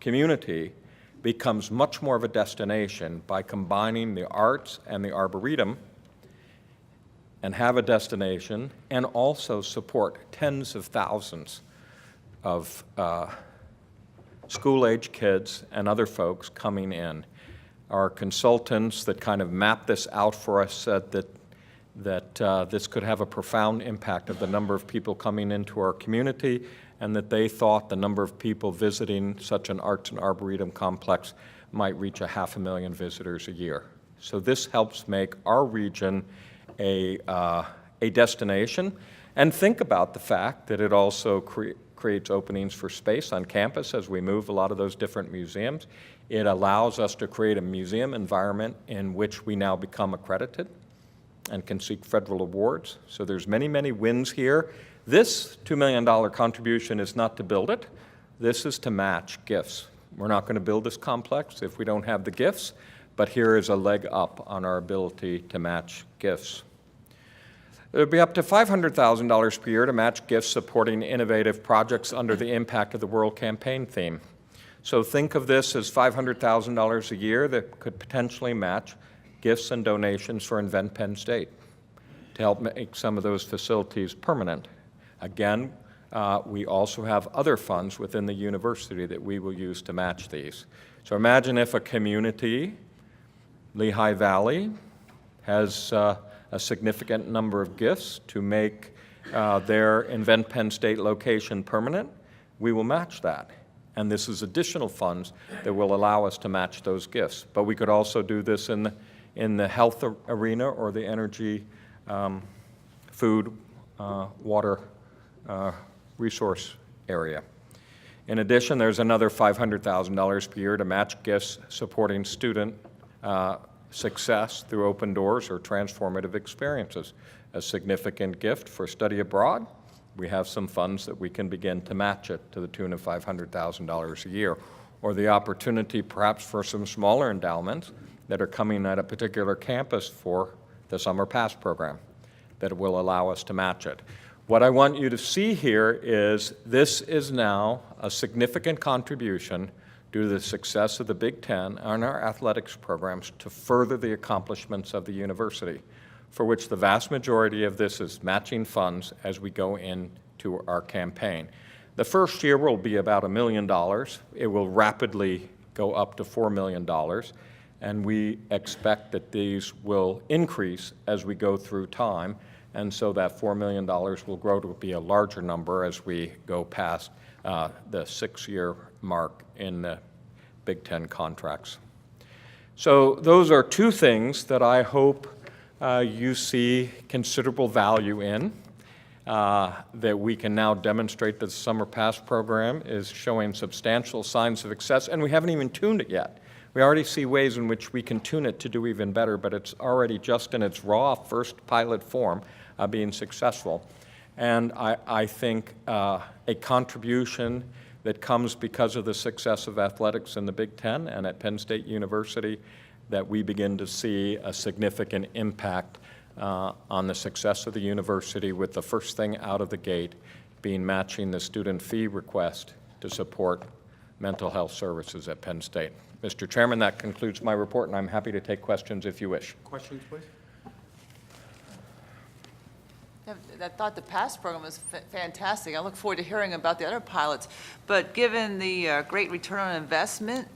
community becomes much more of a destination by combining the arts and the Arboretum and have a destination and also support tens of thousands of school-age kids and other folks coming in. Our consultants that kind of mapped this out for us said that this could have a profound impact of the number of people coming into our community, and that they thought the number of people visiting such an arts and arboretum complex might reach 500,000 visitors a year. So this helps make our region a destination, and think about the fact that it also creates openings for space on campus as we move a lot of those different museums. It allows us to create a museum environment in which we now become accredited and can seek federal awards. So there's many wins here. This $2 million contribution is not to build it. This is to match gifts. We're not going to build this complex if we don't have the gifts, but here is a leg up on our ability to match gifts. There'll be up to $500,000 per year to match gifts supporting innovative projects under the Impact of the World campaign theme. So think of this as $500,000 a year that could potentially match gifts and donations for Invent Penn State to help make some of those facilities permanent. Again, we also have other funds within the university that we will use to match these. So imagine if a community Lehigh Valley has a significant number of gifts to make their Invent Penn State location permanent, we will match that. And this is additional funds that will allow us to match those gifts. But we could also do this in the health arena or the energy, food, water resource area. In addition, there's another $500,000 per year to match gifts supporting student success through open doors or transformative experiences. A significant gift for study abroad, we have some funds that we can begin to match it to the tune of $500,000 a year. Or the opportunity perhaps for some smaller endowments that are coming at a particular campus for the Summer Pass program that will allow us to match it. What I want you to see here is this is now a significant contribution due to the success of the Big Ten and our athletics programs to further the accomplishments of the university, for which the vast majority of this is matching funds as we go into our campaign. The first year will be about $1 million. It will rapidly go up to $4 million, and we expect that these will increase as we go through time, and so that $4 million will grow to be a larger number as we go past the 6-year mark in the Big Ten contracts. So those are two things that I hope you see considerable value in, that we can now demonstrate that the Summer Pass program is showing substantial signs of success, and we haven't even tuned it yet. We already see ways in which we can tune it to do even better, but it's already just in its raw first pilot form being successful. And I think a contribution that comes because of the success of athletics in the Big Ten and at Penn State University, that we begin to see a significant impact on the success of the university, with the first thing out of the gate being matching the student fee request to support mental health services at Penn State. Mr. Chairman, that concludes my report, and I'm happy to take questions if you wish. Questions, please? I thought the PASS program was fantastic. I look forward to hearing about the other pilots. But given the great return on investment,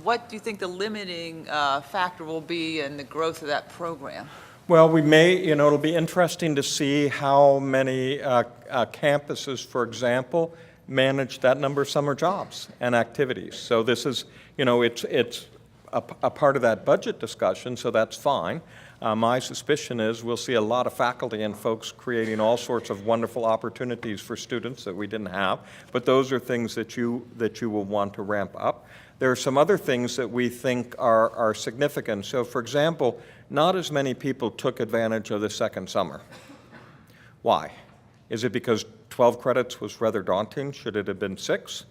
what do you think the limiting factor will be in the growth of that program? Well, we may, it'll be interesting to see how many campuses, for example, manage that number of summer jobs and activities. So this is, it's a part of that budget discussion, so that's fine. My suspicion is we'll see a lot of faculty and folks creating all sorts of wonderful opportunities for students that we didn't have, but those are things that you will want to ramp up. There are some other things that we think are significant. So, for example, not as many people took advantage of the second summer. Why? Is it because 12 credits was rather daunting? Should it have been 6?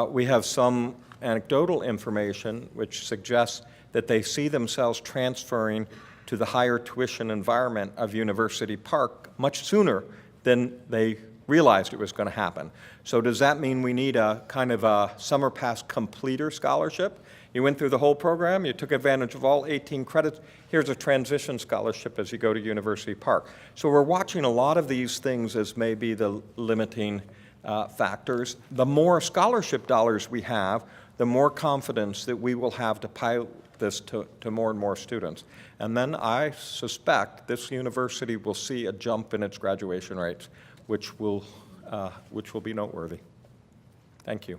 We have some anecdotal information which suggests that they see themselves transferring to the higher tuition environment of University Park much sooner than they realized it was going to happen. So does that mean we need a kind of a Summer Pass completer scholarship? You went through the whole program, you took advantage of all 18 credits, here's a transition scholarship as you go to University Park. So we're watching a lot of these things as maybe the limiting factors. The more scholarship dollars we have, the more confidence that we will have to pilot this to more and more students. And then I suspect this university will see a jump in its graduation rates, which will be noteworthy. Thank you.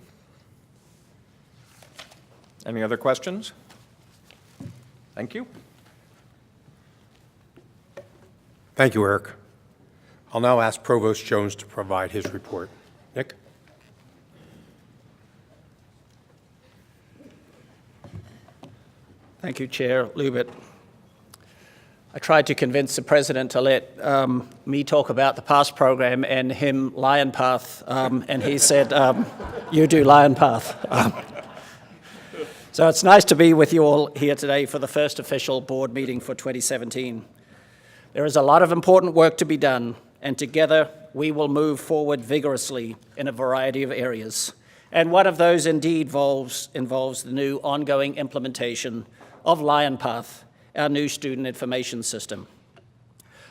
Any other questions? Thank you. Thank you, Eric. I'll now ask Provost Jones to provide his report. Nick? Thank you, Chair Lubert. I tried to convince the President to let me talk about the PASS program and him Lion Path, and he said, you do Lion Path. So it's nice to be with you all here today for the first official board meeting for 2017. There is a lot of important work to be done, and together we will move forward vigorously in a variety of areas. And one of those indeed involves the new ongoing implementation of Lion Path, our new student information system.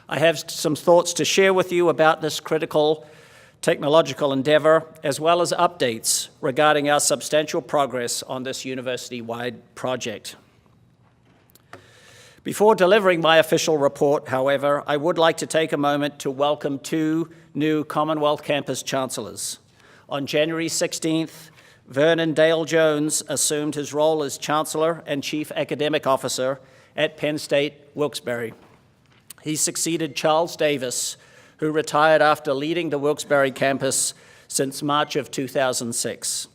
I have some thoughts to share with you about this critical technological endeavor, as well as updates regarding our substantial progress on this university-wide project. Before delivering my official report, however, I would like to take a moment to welcome 2 new Commonwealth Campus Chancellors. On January 16th, Vernon Dale Jones assumed his role as Chancellor and Chief Academic Officer at Penn State Wilkes-Barre. He succeeded Charles Davis, who retired after leading the Wilkes-Barre campus since March of 2006.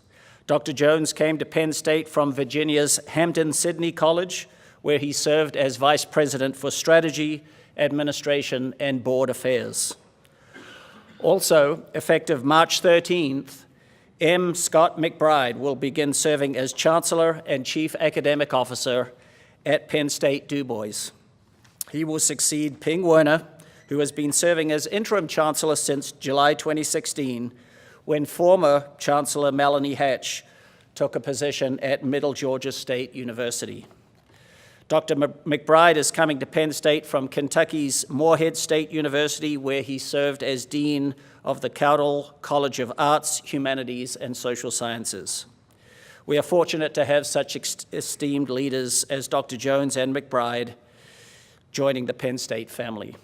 Dr. Jones came to Penn State from Virginia's Hampden-Sydney College, where he served as Vice President for Strategy, Administration, and Board Affairs. Also, effective March 13th, M. Scott McBride will begin serving as Chancellor and Chief Academic Officer at Penn State Du Bois. He will succeed Ping Werner, who has been serving as interim Chancellor since July 2016, when former Chancellor Melanie Hatch took a position at Middle Georgia State University. Dr. McBride is coming to Penn State from Kentucky's Morehead State University, where he served as Dean of the Cowdell College of Arts, Humanities, and Social Sciences. We are fortunate to have such esteemed leaders as Dr. Jones and McBride joining the Penn State family.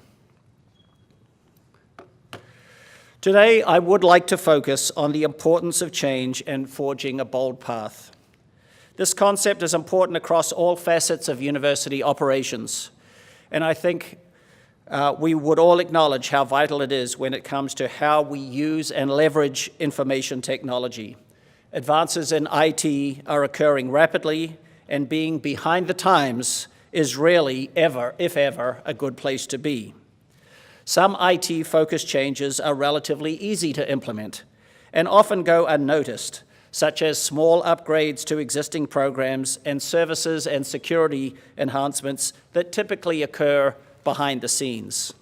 Today, I would like to focus on the importance of change and forging a bold path. This concept is important across all facets of university operations, and I think we would all acknowledge how vital it is when it comes to how we use and leverage information technology. Advances in IT are occurring rapidly, and being behind the times is rarely ever, if ever, a good place to be. Some IT-focused changes are relatively easy to implement and often go unnoticed, such as small upgrades to existing programs and services and security enhancements that typically occur behind the scenes.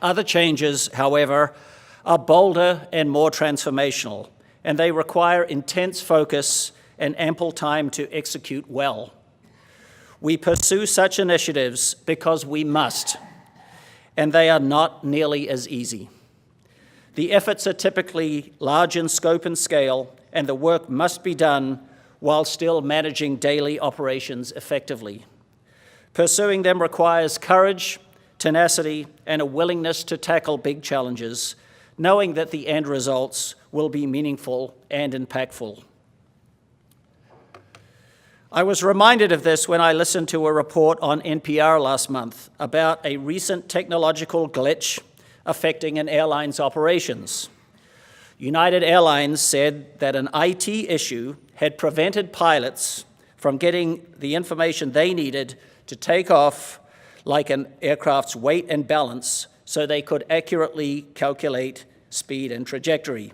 Other changes, however, are bolder and more transformational, and they require intense focus and ample time to execute well. We pursue such initiatives because we must, and they are not nearly as easy. The efforts are typically large in scope and scale, and the work must be done while still managing daily operations effectively. Pursuing them requires courage, tenacity, and a willingness to tackle big challenges, knowing that the end results will be meaningful and impactful. I was reminded of this when I listened to a report on NPR last month about a recent technological glitch affecting an airline's operations. United Airlines said that an IT issue had prevented pilots from getting the information they needed to take off, like an aircraft's weight and balance, so they could accurately calculate speed and trajectory.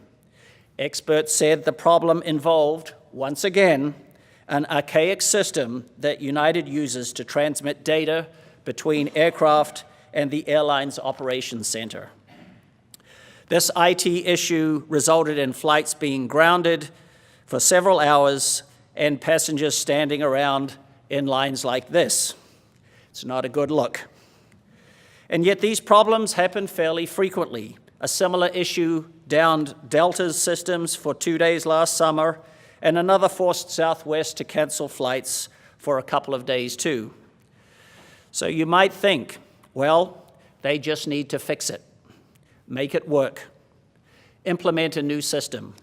Experts said the problem involved, once again, an archaic system that United uses to transmit data between aircraft and the airline's operations center. This IT issue resulted in flights being grounded for several hours and passengers standing around in lines like this. It's not a good look. And yet these problems happen fairly frequently. A similar issue downed Delta's systems for 2 days last summer, and another forced Southwest to cancel flights for a couple of days too. So you might think, well, they just need to fix it. Make it work. Implement a new system.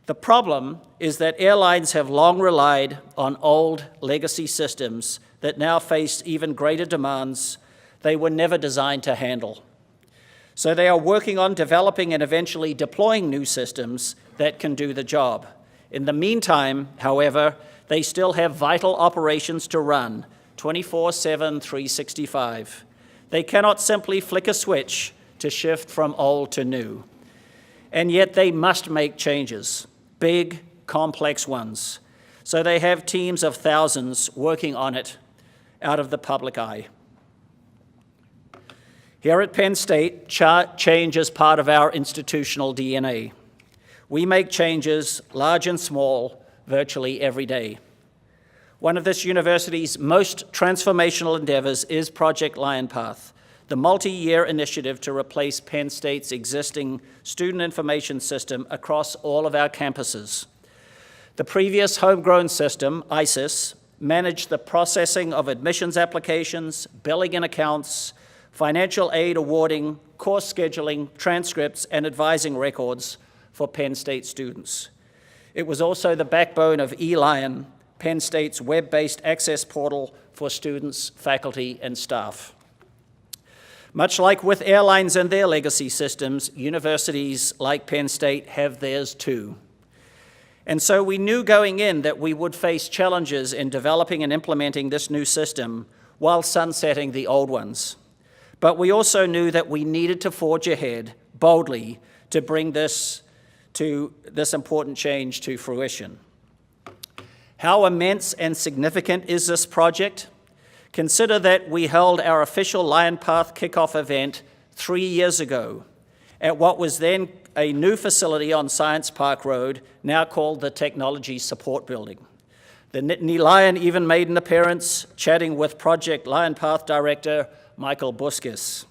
The problem is that airlines have long relied on old legacy systems that now face even greater demands they were never designed to handle. So they are working on developing and eventually deploying new systems that can do the job. In the meantime, however, they still have vital operations to run 24/7, 365. They cannot simply flick a switch to shift from old to new. And yet they must make changes, big, complex ones. So they have teams of thousands working on it out of the public eye. Here at Penn State, change is part of our institutional DNA. We make changes, large and small, virtually every day. One of this university's most transformational endeavors is Project Lion Path, the multi-year initiative to replace Penn State's existing student information system across all of our campuses. The previous homegrown system, ISIS, managed the processing of admissions applications, billing and accounts, financial aid awarding, course scheduling, transcripts, and advising records for Penn State students. It was also the backbone of eLion, Penn State's web-based access portal for students, faculty, and staff. Much like with airlines and their legacy systems, universities like Penn State have theirs too. And so we knew going in that we would face challenges in developing and implementing this new system while sunsetting the old ones. But we also knew that we needed to forge ahead boldly to bring this important change to fruition. How immense and significant is this project? Consider that we held our official LionPath kickoff event 3 years ago at what was then a new facility on Science Park Road, now called the Technology Support Building. The Nittany Lion even made an appearance, chatting with Project LionPath Director Michael Buskis.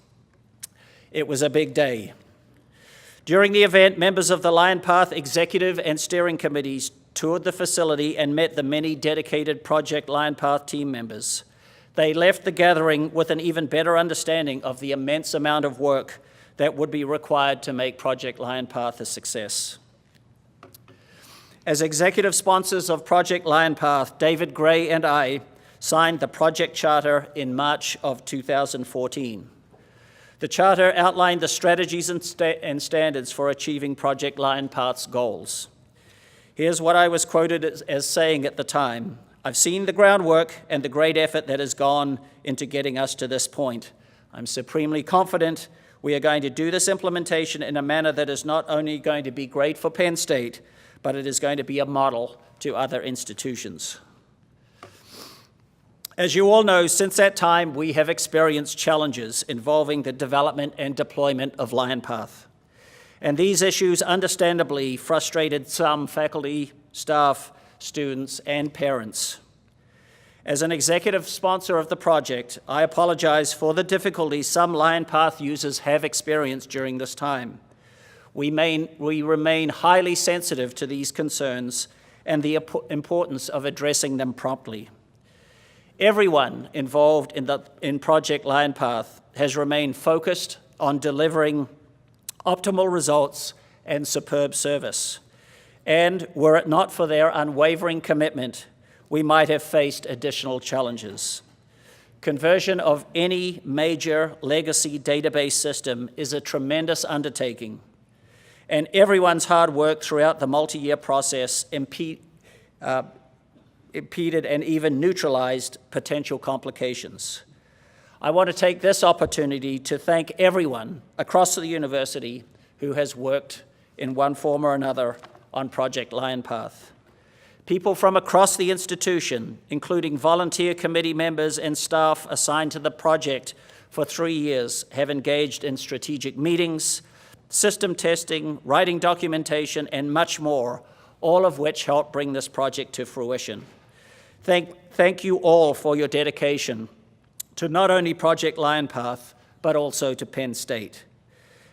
It was a big day. During the event, members of the LionPath executive and steering committees toured the facility and met the many dedicated Project LionPath team members. They left the gathering with an even better understanding of the immense amount of work that would be required to make Project LionPath a success. As executive sponsors of Project LionPath, David Gray and I signed the project charter in March of 2014. The charter outlined the strategies and standards for achieving Project LionPath's goals. Here's what I was quoted as saying at the time: "I've seen the groundwork and the great effort that has gone into getting us to this point. I'm supremely confident we are going to do this implementation in a manner that is not only going to be great for Penn State, but it is going to be a model to other institutions." As you all know, since that time, we have experienced challenges involving the development and deployment of LionPath. And these issues understandably frustrated some faculty, staff, students, and parents. As an executive sponsor of the project, I apologize for the difficulties some LionPath users have experienced during this time. We remain highly sensitive to these concerns and the importance of addressing them promptly. Everyone involved in Project LionPath has remained focused on delivering optimal results and superb service. And were it not for their unwavering commitment, we might have faced additional challenges. Conversion of any major legacy database system is a tremendous undertaking, and everyone's hard work throughout the multi-year process impeded and even neutralized potential complications. I want to take this opportunity to thank everyone across the university who has worked in one form or another on Project LionPath. People from across the institution, including volunteer committee members and staff assigned to the project for 3 years, have engaged in strategic meetings, system testing, writing documentation, and much more, all of which helped bring this project to fruition. Thank you all for your dedication to not only Project LionPath, but also to Penn State.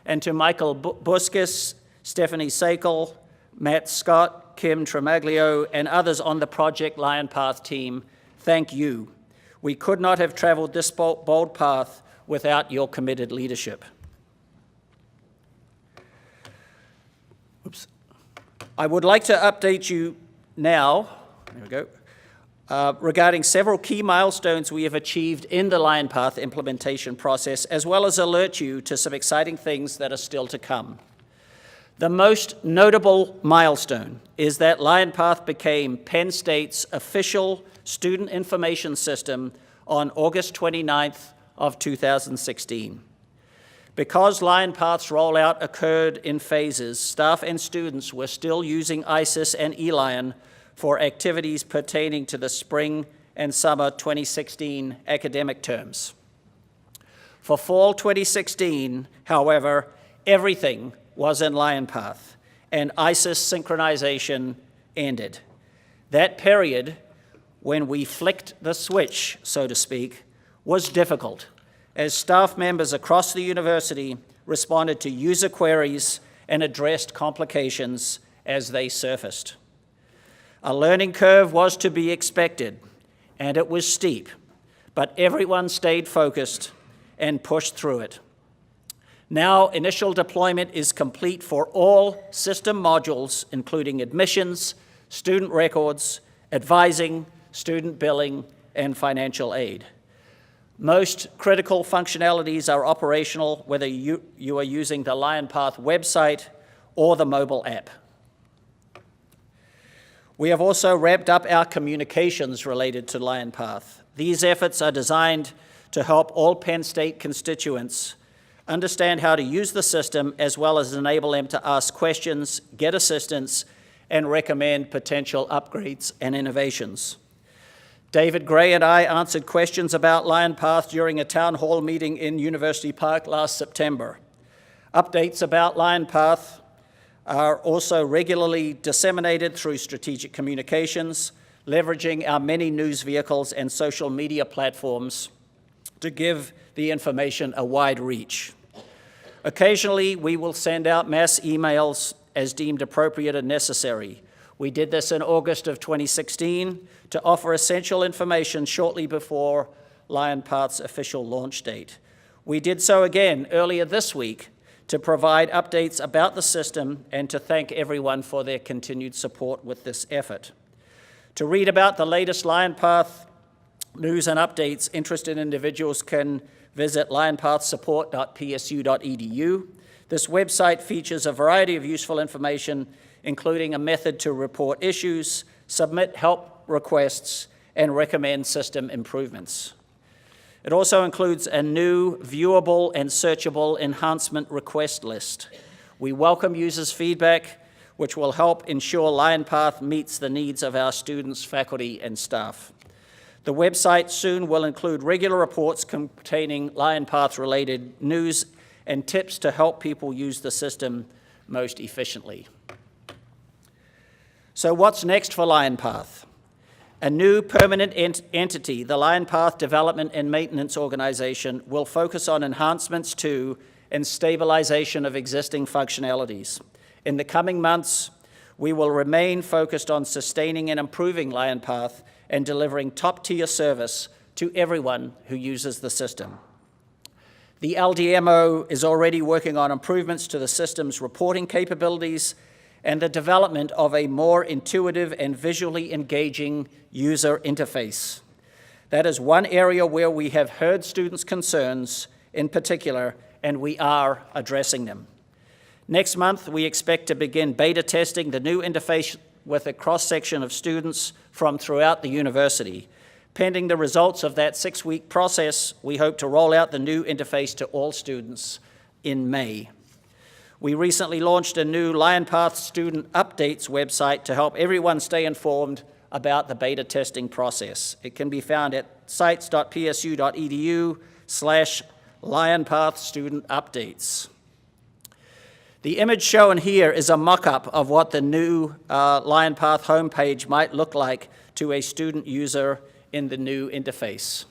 And to Michael Buskis, Stephanie Sakel, Matt Scott, Kim Tremaglio, and others on the Project LionPath team, thank you. We could not have traveled this bold path without your committed leadership. Oops. I would like to update you now, there we go, regarding several key milestones we have achieved in the LionPath implementation process, as well as alert you to some exciting things that are still to come. The most notable milestone is that LionPath became Penn State's official student information system on August 29th of 2016. Because LionPath's rollout occurred in phases, staff and students were still using ISIS and eLion for activities pertaining to the spring and summer 2016 academic terms. For fall 2016, however, everything was in LionPath, and ISIS synchronization ended. That period, when we flicked the switch, so to speak, was difficult, as staff members across the university responded to user queries and addressed complications as they surfaced. A learning curve was to be expected, and it was steep, but everyone stayed focused and pushed through it. Now, initial deployment is complete for all system modules, including admissions, student records, advising, student billing, and financial aid. Most critical functionalities are operational, whether you are using the LionPath website or the mobile app. We have also ramped up our communications related to LionPath. These efforts are designed to help all Penn State constituents understand how to use the system, as well as enable them to ask questions, get assistance, and recommend potential upgrades and innovations. David Gray and I answered questions about LionPath during a town hall meeting in University Park last September. Updates about LionPath are also regularly disseminated through strategic communications, leveraging our many news vehicles and social media platforms to give the information a wide reach. Occasionally, we will send out mass emails as deemed appropriate and necessary. We did this in August of 2016 to offer essential information shortly before LionPath's official launch date. We did so again earlier this week to provide updates about the system and to thank everyone for their continued support with this effort. To read about the latest LionPath news and updates, interested individuals can visit lionpathsupport.psu.edu. This website features a variety of useful information, including a method to report issues, submit help requests, and recommend system improvements. It also includes a new viewable and searchable enhancement request list. We welcome users' feedback, which will help ensure LionPath meets the needs of our students, faculty, and staff. The website soon will include regular reports containing LionPath-related news and tips to help people use the system most efficiently. So what's next for LionPath? A new permanent entity, the LionPath Development and Maintenance Organization, will focus on enhancements to and stabilization of existing functionalities. In the coming months, we will remain focused on sustaining and improving LionPath and delivering top-tier service to everyone who uses the system. The LDMO is already working on improvements to the system's reporting capabilities and the development of a more intuitive and visually engaging user interface. That is one area where we have heard students' concerns in particular, and we are addressing them. Next month, we expect to begin beta testing the new interface with a cross-section of students from throughout the university. Pending the results of that 6-week process, we hope to roll out the new interface to all students in May. We recently launched a new LionPath Student Updates website to help everyone stay informed about the beta testing process. It can be found at sites.psu.edu/LionPath Student Updates. The image shown here is a mock-up of what the new LionPath homepage might look like to a student user in the new interface.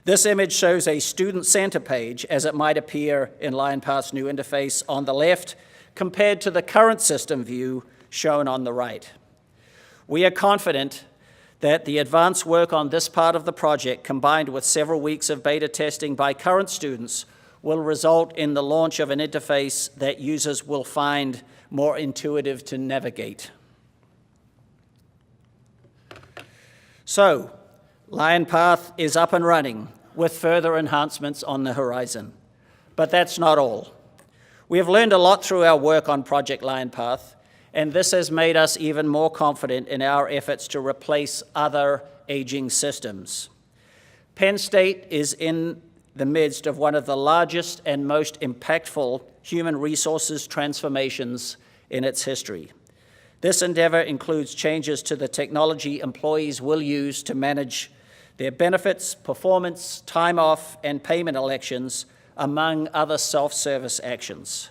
This image shows a student center page as it might appear in LionPath's new interface on the left, compared to the current system view shown on the right. We are confident that the advanced work on this part of the project, combined with several weeks of beta testing by current students, will result in the launch of an interface that users will find more intuitive to navigate. So, LionPath is up and running with further enhancements on the horizon. But that's not all. We have learned a lot through our work on Project LionPath, and this has made us even more confident in our efforts to replace other aging systems. Penn State is in the midst of one of the largest and most impactful human resources transformations in its history. This endeavor includes changes to the technology employees will use to manage their benefits, performance, time off, and payment elections, among other self-service actions.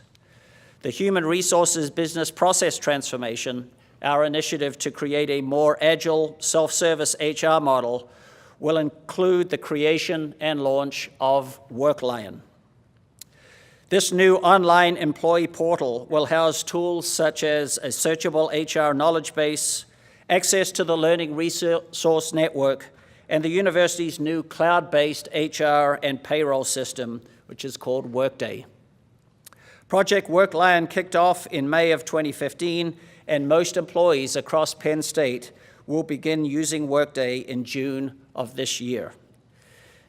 The Human Resources Business Process Transformation, our initiative to create a more agile, self-service HR model, will include the creation and launch of WorkLion. This new online employee portal will house tools such as a searchable HR knowledge base access to the Learning Resource Network, and the university's new cloud-based HR and payroll system, which is called Workday. Project WorkLion kicked off in May of 2015, and most employees across Penn State will begin using Workday in June of this year.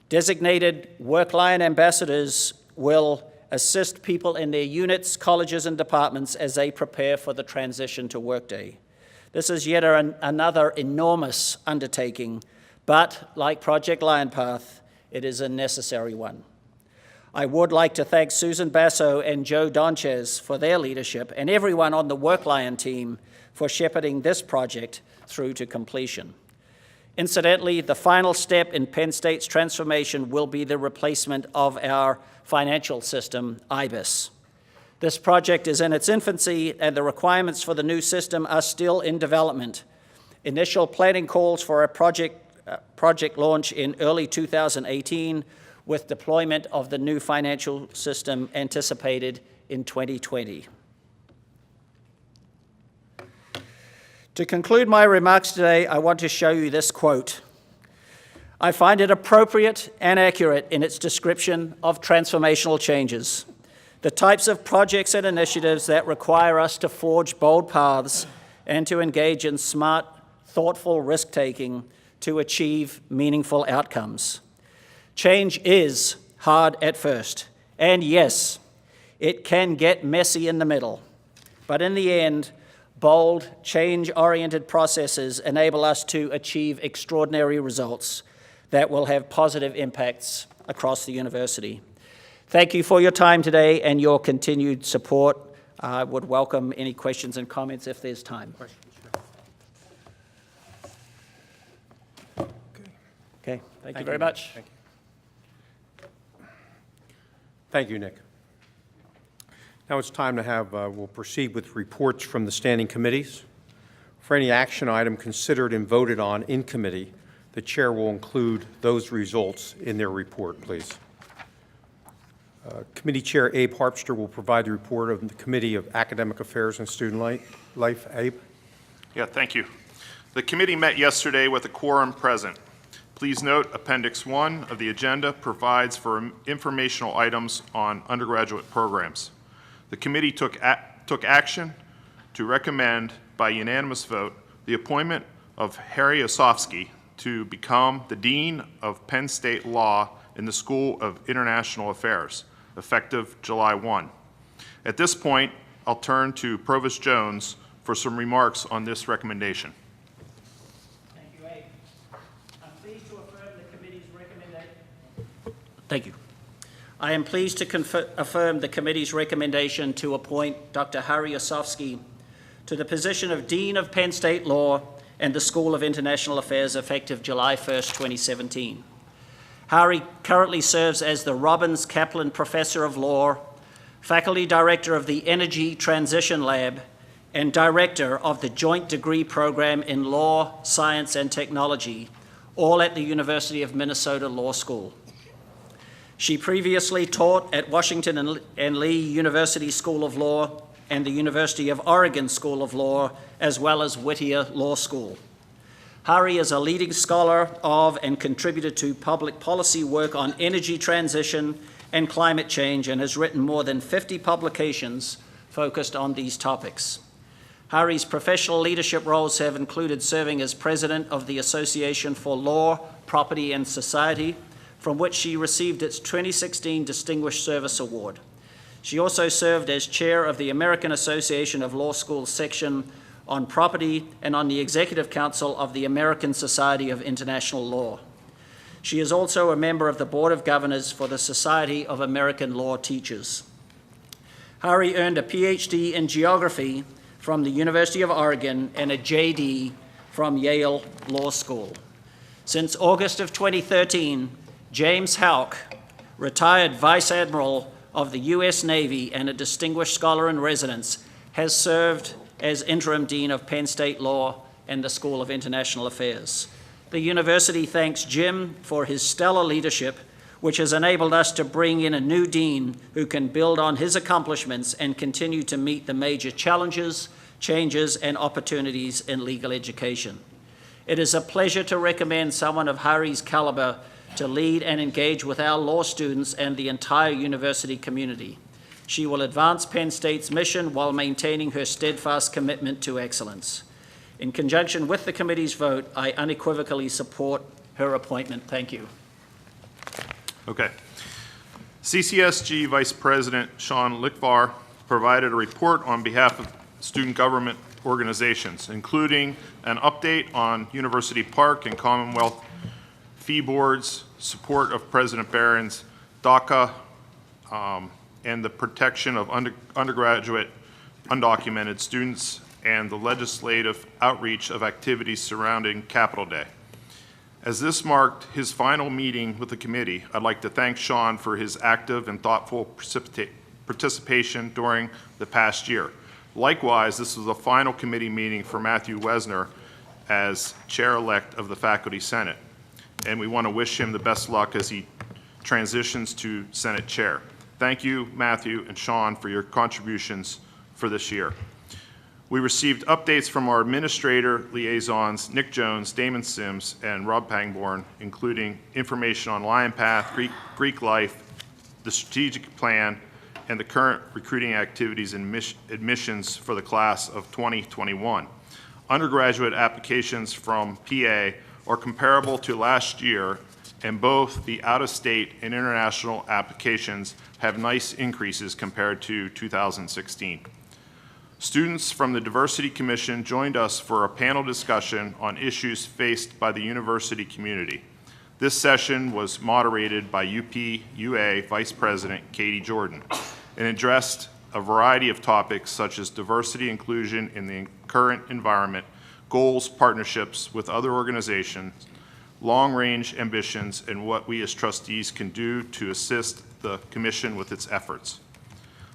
Designated WorkLion ambassadors will assist people in their units, colleges, and departments as they prepare for the transition to Workday. This is yet another enormous undertaking, but like Project Lionpath, it is a necessary one. I would like to thank Susan Basso and Joe Donchez for their leadership and everyone on the WorkLion team for shepherding this project through to completion. Incidentally, the final step in Penn State's transformation will be the replacement of our financial system, IBIS. This project is in its infancy, and the requirements for the new system are still in development. Initial planning calls for a project launch in early 2018, with deployment of the new financial system anticipated in 2020. To conclude my remarks today, I want to show you this quote. I find it appropriate and accurate in its description of transformational changes, the types of projects and initiatives that require us to forge bold paths and to engage in smart, thoughtful risk-taking to achieve meaningful outcomes. Change is hard at first, and yes, it can get messy in the middle, but in the end, bold, change-oriented processes enable us to achieve extraordinary results that will have positive impacts across the university. Thank you for your time today and your continued support. I would welcome any questions and comments if there's time. Okay, thank you very much. Thank you. Thank you, Nick. Now it's time to have, we'll proceed with reports from the standing committees. For any action item considered and voted on in committee, the chair will include those results in their report, please. Committee Chair Abe Harpster will provide the report of the Committee of Academic Affairs and Student Life. Abe? Yeah, thank you. The committee met yesterday with a quorum present. Please note Appendix 1 of the agenda provides for informational items on undergraduate programs. The committee took action to recommend by unanimous vote the appointment of Harry Osofsky to become the Dean of Penn State Law in the School of International Affairs, effective July 1. At this point, I'll turn to Provost Jones for some remarks on this recommendation. Thank you. I am pleased to affirm the committee's recommendation to appoint Dr. Harry Osofsky to the position of Dean of Penn State Law and the School of International Affairs effective July 1st, 2017. Harry currently serves as the Robbins Kaplan Professor of Law, Faculty Director of the Energy Transition Lab, and Director of the Joint Degree Program in Law, Science, and Technology, all at the University of Minnesota Law School. She previously taught at Washington and Lee University School of Law and the University of Oregon School of Law, as well as Whittier Law School. Hari is a leading scholar of and contributor to public policy work on energy transition and climate change, and has written more than 50 publications focused on these topics. Hari's professional leadership roles have included serving as president of the Association for Law, Property, and Society, from which she received its 2016 Distinguished Service Award. She also served as chair of the American Association of Law Schools section on property and on the Executive Council of the American Society of International Law. She is also a member of the Board of Governors for the Society of American Law Teachers. Hari earned a PhD in geography from the University of Oregon and a JD from Yale Law School. Since August of 2013, James Houck, retired Vice Admiral of the U.S. Navy and a distinguished scholar in residence, has served as interim dean of Penn State Law and the School of International Affairs. The university thanks Jim for his stellar leadership, which has enabled us to bring in a new dean who can build on his accomplishments and continue to meet the major challenges, changes, and opportunities in legal education. It is a pleasure to recommend someone of Hari's caliber to lead and engage with our law students and the entire university community. She will advance Penn State's mission while maintaining her steadfast commitment to excellence. In conjunction with the committee's vote, I unequivocally support her appointment. Thank you. Okay. CCSG Vice President Sean Lickvar provided a report on behalf of student government organizations, including an update on University Park and Commonwealth fee boards, support of President Barron's DACA, and the protection of undergraduate undocumented students, and the legislative outreach of activities surrounding Capitol Day. As this marked his final meeting with the committee, I'd like to thank Sean for his active and thoughtful participation during the past year. Likewise, this was the final committee meeting for Matthew Wesner as chair-elect of the Faculty Senate, and we want to wish him the best luck as he transitions to Senate Chair. Thank you, Matthew and Sean, for your contributions for this year. We received updates from our administrator liaisons, Nick Jones, Damon Sims, and Rob Pangborn, including information on Lion Path, Greek Life, the strategic plan, and the current recruiting activities and admissions for the class of 2021. Undergraduate applications from PA are comparable to last year, and both the out-of-state and international applications have nice increases compared to 2016. Students from the Diversity Commission joined us for a panel discussion on issues faced by the university community. This session was moderated by UP-UA Vice President Katie Jordan and addressed a variety of topics such as diversity inclusion in the current environment, goals, partnerships with other organizations, long-range ambitions, and what we as trustees can do to assist the Commission with its efforts.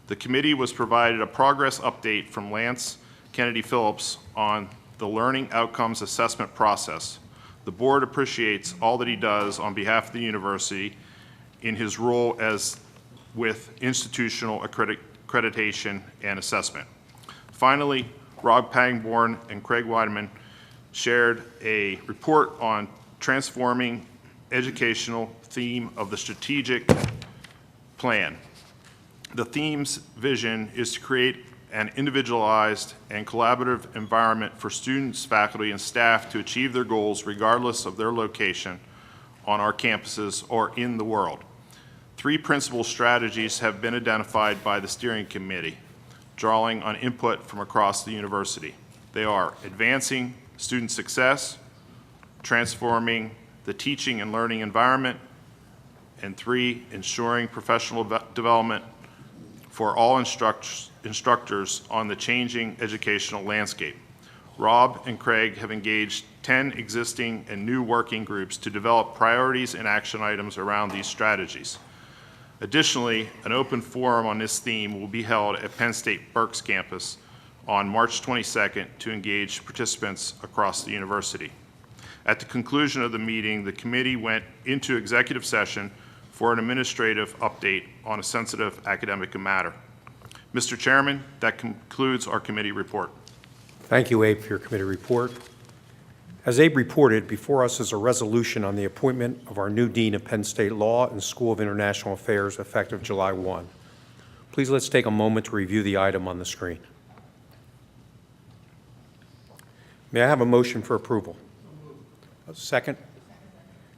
The committee was provided a progress update from Lance Kennedy Phillips on the Learning Outcomes Assessment process. The board appreciates all that he does on behalf of the university in his role as with institutional accreditation and assessment. Finally, Rob Pangborn and Craig Weideman shared a report on transforming educational theme of the strategic plan. The theme's vision is to create an individualized and collaborative environment for students, faculty, and staff to achieve their goals regardless of their location on our campuses or in the world. 3 principal strategies have been identified by the steering committee, drawing on input from across the university. They are advancing student success, transforming the teaching and learning environment, and 3, ensuring professional development for all instructors on the changing educational landscape. Rob and Craig have engaged 10 existing and new working groups to develop priorities and action items around these strategies. Additionally, an open forum on this theme will be held at Penn State Berks campus on March 22nd to engage participants across the university. At the conclusion of the meeting, the committee went into executive session for an administrative update on a sensitive academic matter. Mr. Chairman, that concludes our committee report. Thank you, Abe, for your committee report. As Abe reported, before us is a resolution on the appointment of our new Dean of Penn State Law and School of International Affairs effective July 1. Please let's take a moment to review the item on the screen. May I have a motion for approval? A second?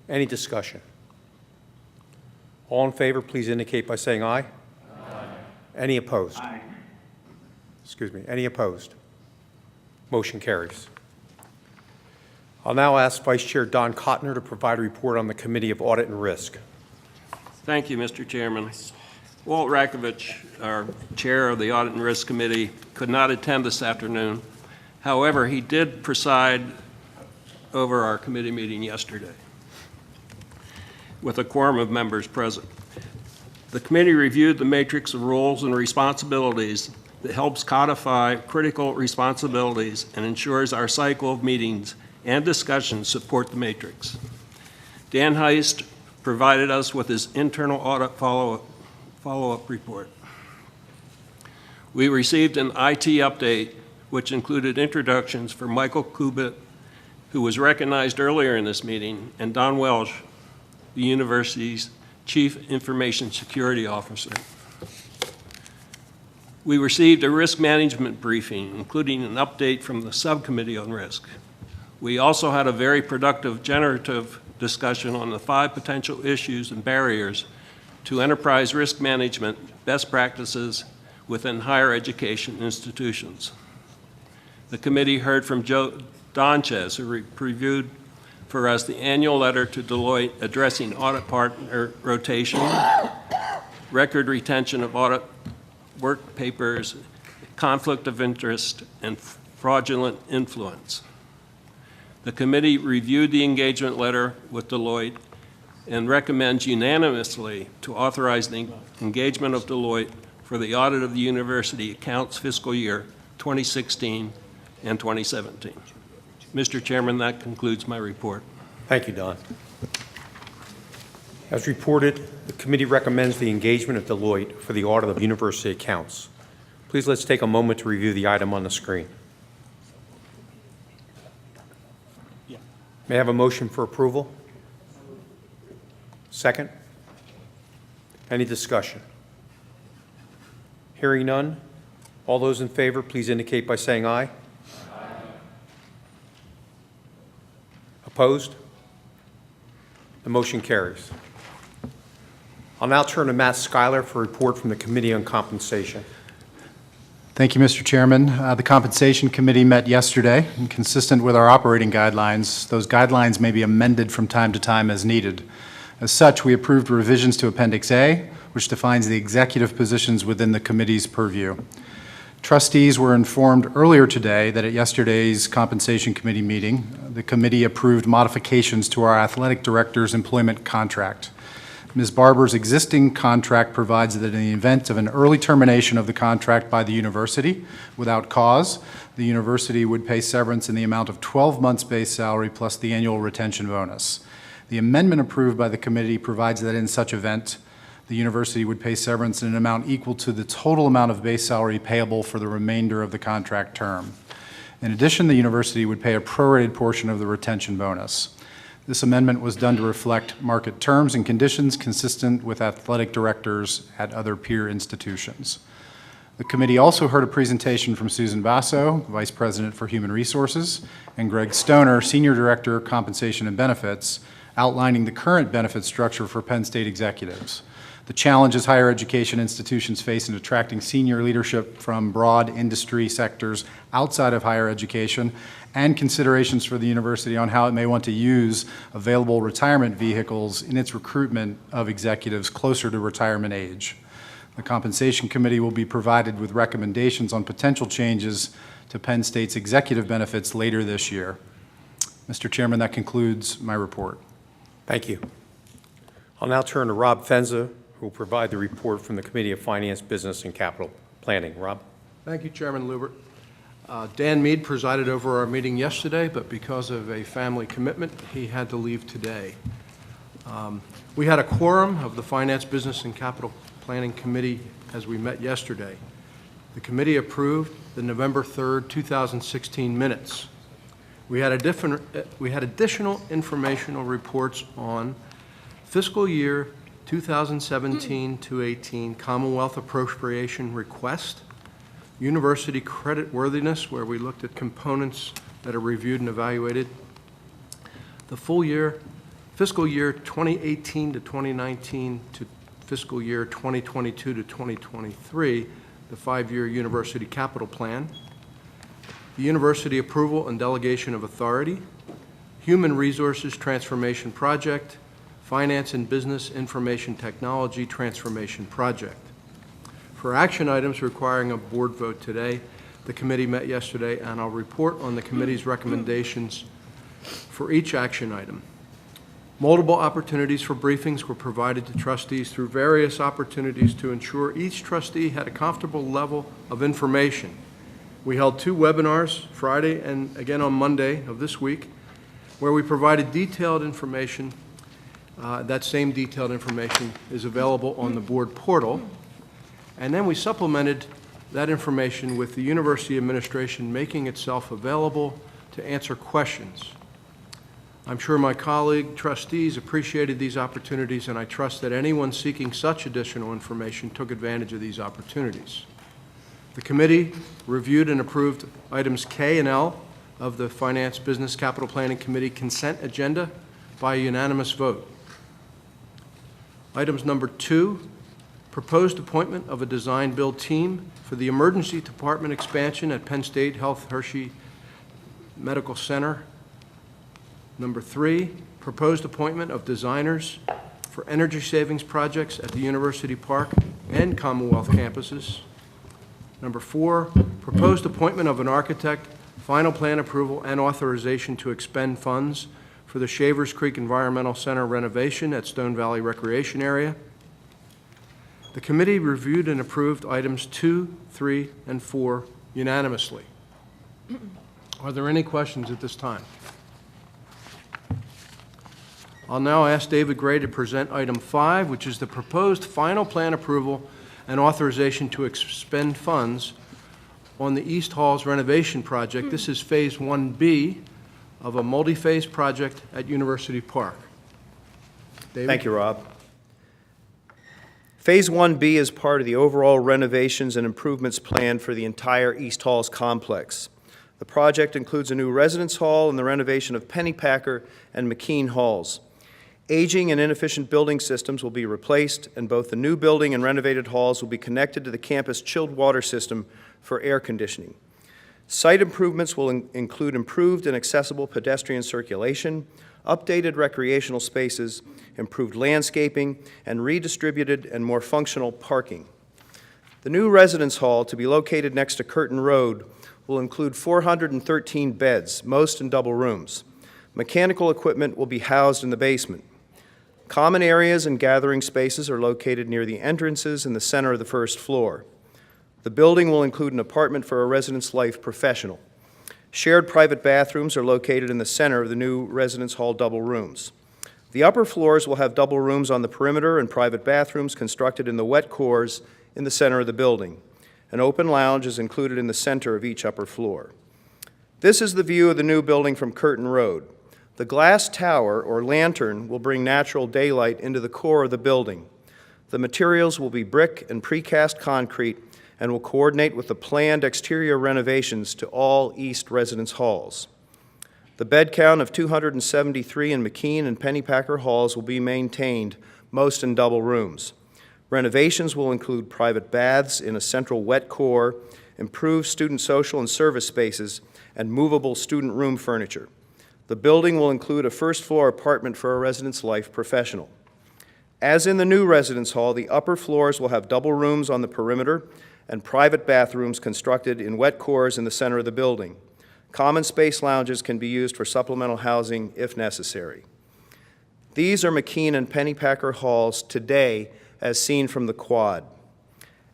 Any discussion? All in favor, please indicate by saying aye. Aye. Any opposed? Aye. Excuse me, any opposed? Motion carries. I'll now ask Vice Chair Don Kottner to provide a report on the Committee of Audit and Risk. Thank you, Mr. Chairman. Walt Rakovich, our Chair of the Audit and Risk Committee, could not attend this afternoon. However, he did preside over our committee meeting yesterday with a quorum of members present. The committee reviewed the matrix of roles and responsibilities that helps codify critical responsibilities and ensures our cycle of meetings and discussions support the matrix. Dan Heist provided us with his internal audit follow-up report. We received an IT update which included introductions for Michael Kubit, who was recognized earlier in this meeting, and Don Welsh, the university's Chief Information Security Officer. We received a risk management briefing, including an update from the Subcommittee on Risk. We also had a very productive generative discussion on the 5 potential issues and barriers to enterprise risk management best practices within higher education institutions. The committee heard from Joe Donchez, who reviewed for us the annual letter to Deloitte addressing audit partner rotation, record retention of audit work papers, conflict of interest, and fraudulent influence. The committee reviewed the engagement letter with Deloitte and recommends unanimously to authorize the engagement of Deloitte for the audit of the university accounts fiscal year 2016 and 2017. Mr. Chairman, that concludes my report. Thank you, Don. As reported, the committee recommends the engagement of Deloitte for the audit of university accounts. Please let's take a moment to review the item on the screen. May I have a motion for approval? Second? Any discussion? Hearing none, all those in favor, please indicate by saying aye. Opposed? The motion carries. I'll now turn to Matt Schuyler for a report from the Committee on Compensation. Thank you, Mr. Chairman. The Compensation Committee met yesterday, and consistent with our operating guidelines, those guidelines may be amended from time to time as needed. As such, we approved revisions to Appendix A, which defines the executive positions within the committee's purview. Trustees were informed earlier today that at yesterday's Compensation Committee meeting, the committee approved modifications to our athletic director's employment contract. Ms. Barber's existing contract provides that in the event of an early termination of the contract by the university without cause, the university would pay severance in the amount of 12 months' base salary plus the annual retention bonus. The amendment approved by the committee provides that in such event, the university would pay severance in an amount equal to the total amount of base salary payable for the remainder of the contract term. In addition, the university would pay a prorated portion of the retention bonus. This amendment was done to reflect market terms and conditions consistent with athletic directors at other peer institutions. The committee also heard a presentation from Susan Basso, Vice President for Human Resources, and Greg Stoner, Senior Director, Compensation and Benefits, outlining the current benefit structure for Penn State executives, the challenges higher education institutions face in attracting senior leadership from broad industry sectors outside of higher education, and considerations for the university on how it may want to use available retirement vehicles in its recruitment of executives closer to retirement age. The Compensation Committee will be provided with recommendations on potential changes to Penn State's executive benefits later this year. Mr. Chairman, that concludes my report. Thank you. I'll now turn to Rob Fenza, who will provide the report from the Committee of Finance, Business, and Capital Planning. Rob? Thank you, Chairman Lubert. Dan Mead presided over our meeting yesterday, but because of a family commitment, he had to leave today. We had a quorum of the Finance, Business, and Capital Planning Committee as we met yesterday. The committee approved the November 3rd, 2016 minutes. We had additional informational reports on fiscal year 2017 to 18 Commonwealth appropriation request, university credit worthiness, where we looked at components that are reviewed and evaluated, the full year, fiscal year 2018 to 2019 to fiscal year 2022 to 2023, the 5-year university capital plan, the university approval and delegation of authority, human resources transformation project, finance and business information technology transformation project. For action items requiring a board vote today, the committee met yesterday, and I'll report on the committee's recommendations for each action item. Multiple opportunities for briefings were provided to trustees through various opportunities to ensure each trustee had a comfortable level of information. We held 2 webinars, Friday and again on Monday of this week, where we provided detailed information. That same detailed information is available on the board portal. And then we supplemented that information with the university administration making itself available to answer questions. I'm sure my colleague trustees appreciated these opportunities, and I trust that anyone seeking such additional information took advantage of these opportunities. The committee reviewed and approved items K and L of the Finance, Business, Capital Planning Committee consent agenda by a unanimous vote. Items number 2, proposed appointment of a design-build team for the emergency department expansion at Penn State Health Hershey Medical Center. Number 3, proposed appointment of designers for energy savings projects at the University Park and Commonwealth campuses. Number 4, proposed appointment of an architect, final plan approval, and authorization to expend funds for the Shavers Creek Environmental Center renovation at Stone Valley Recreation Area. The committee reviewed and approved items 2, 3, and 4 unanimously. Are there any questions at this time? I'll now ask David Gray to present item 5, which is the proposed final plan approval and authorization to expend funds on the East Halls renovation project. This is Phase 1B of a multi-phase project at University Park. David? Thank you, Rob. Phase 1B is part of the overall renovations and improvements plan for the entire East Halls complex. The project includes a new residence hall and the renovation of Pennypacker and McKean halls. Aging and inefficient building systems will be replaced, and both the new building and renovated halls will be connected to the campus chilled water system for air conditioning. Site improvements will include improved and accessible pedestrian circulation, updated recreational spaces, improved landscaping, and redistributed and more functional parking. The new residence hall, to be located next to Curtin Road, will include 413 beds, most in double rooms. Mechanical equipment will be housed in the basement. Common areas and gathering spaces are located near the entrances in the center of the first floor. The building will include an apartment for a residence life professional. Shared private bathrooms are located in the center of the new residence hall double rooms. The upper floors will have double rooms on the perimeter and private bathrooms constructed in the wet cores in the center of the building. An open lounge is included in the center of each upper floor. This is the view of the new building from Curtin Road. The glass tower, or lantern, will bring natural daylight into the core of the building. The materials will be brick and precast concrete and will coordinate with the planned exterior renovations to all East residence halls. The bed count of 273 in McKean and Pennypacker halls will be maintained, most in double rooms. Renovations will include private baths in a central wet core, improved student social and service spaces, and movable student room furniture. The building will include a first-floor apartment for a residence life professional. As in the new residence hall, the upper floors will have double rooms on the perimeter and private bathrooms constructed in wet cores in the center of the building. Common space lounges can be used for supplemental housing if necessary. These are McKean and Pennypacker halls today as seen from the quad.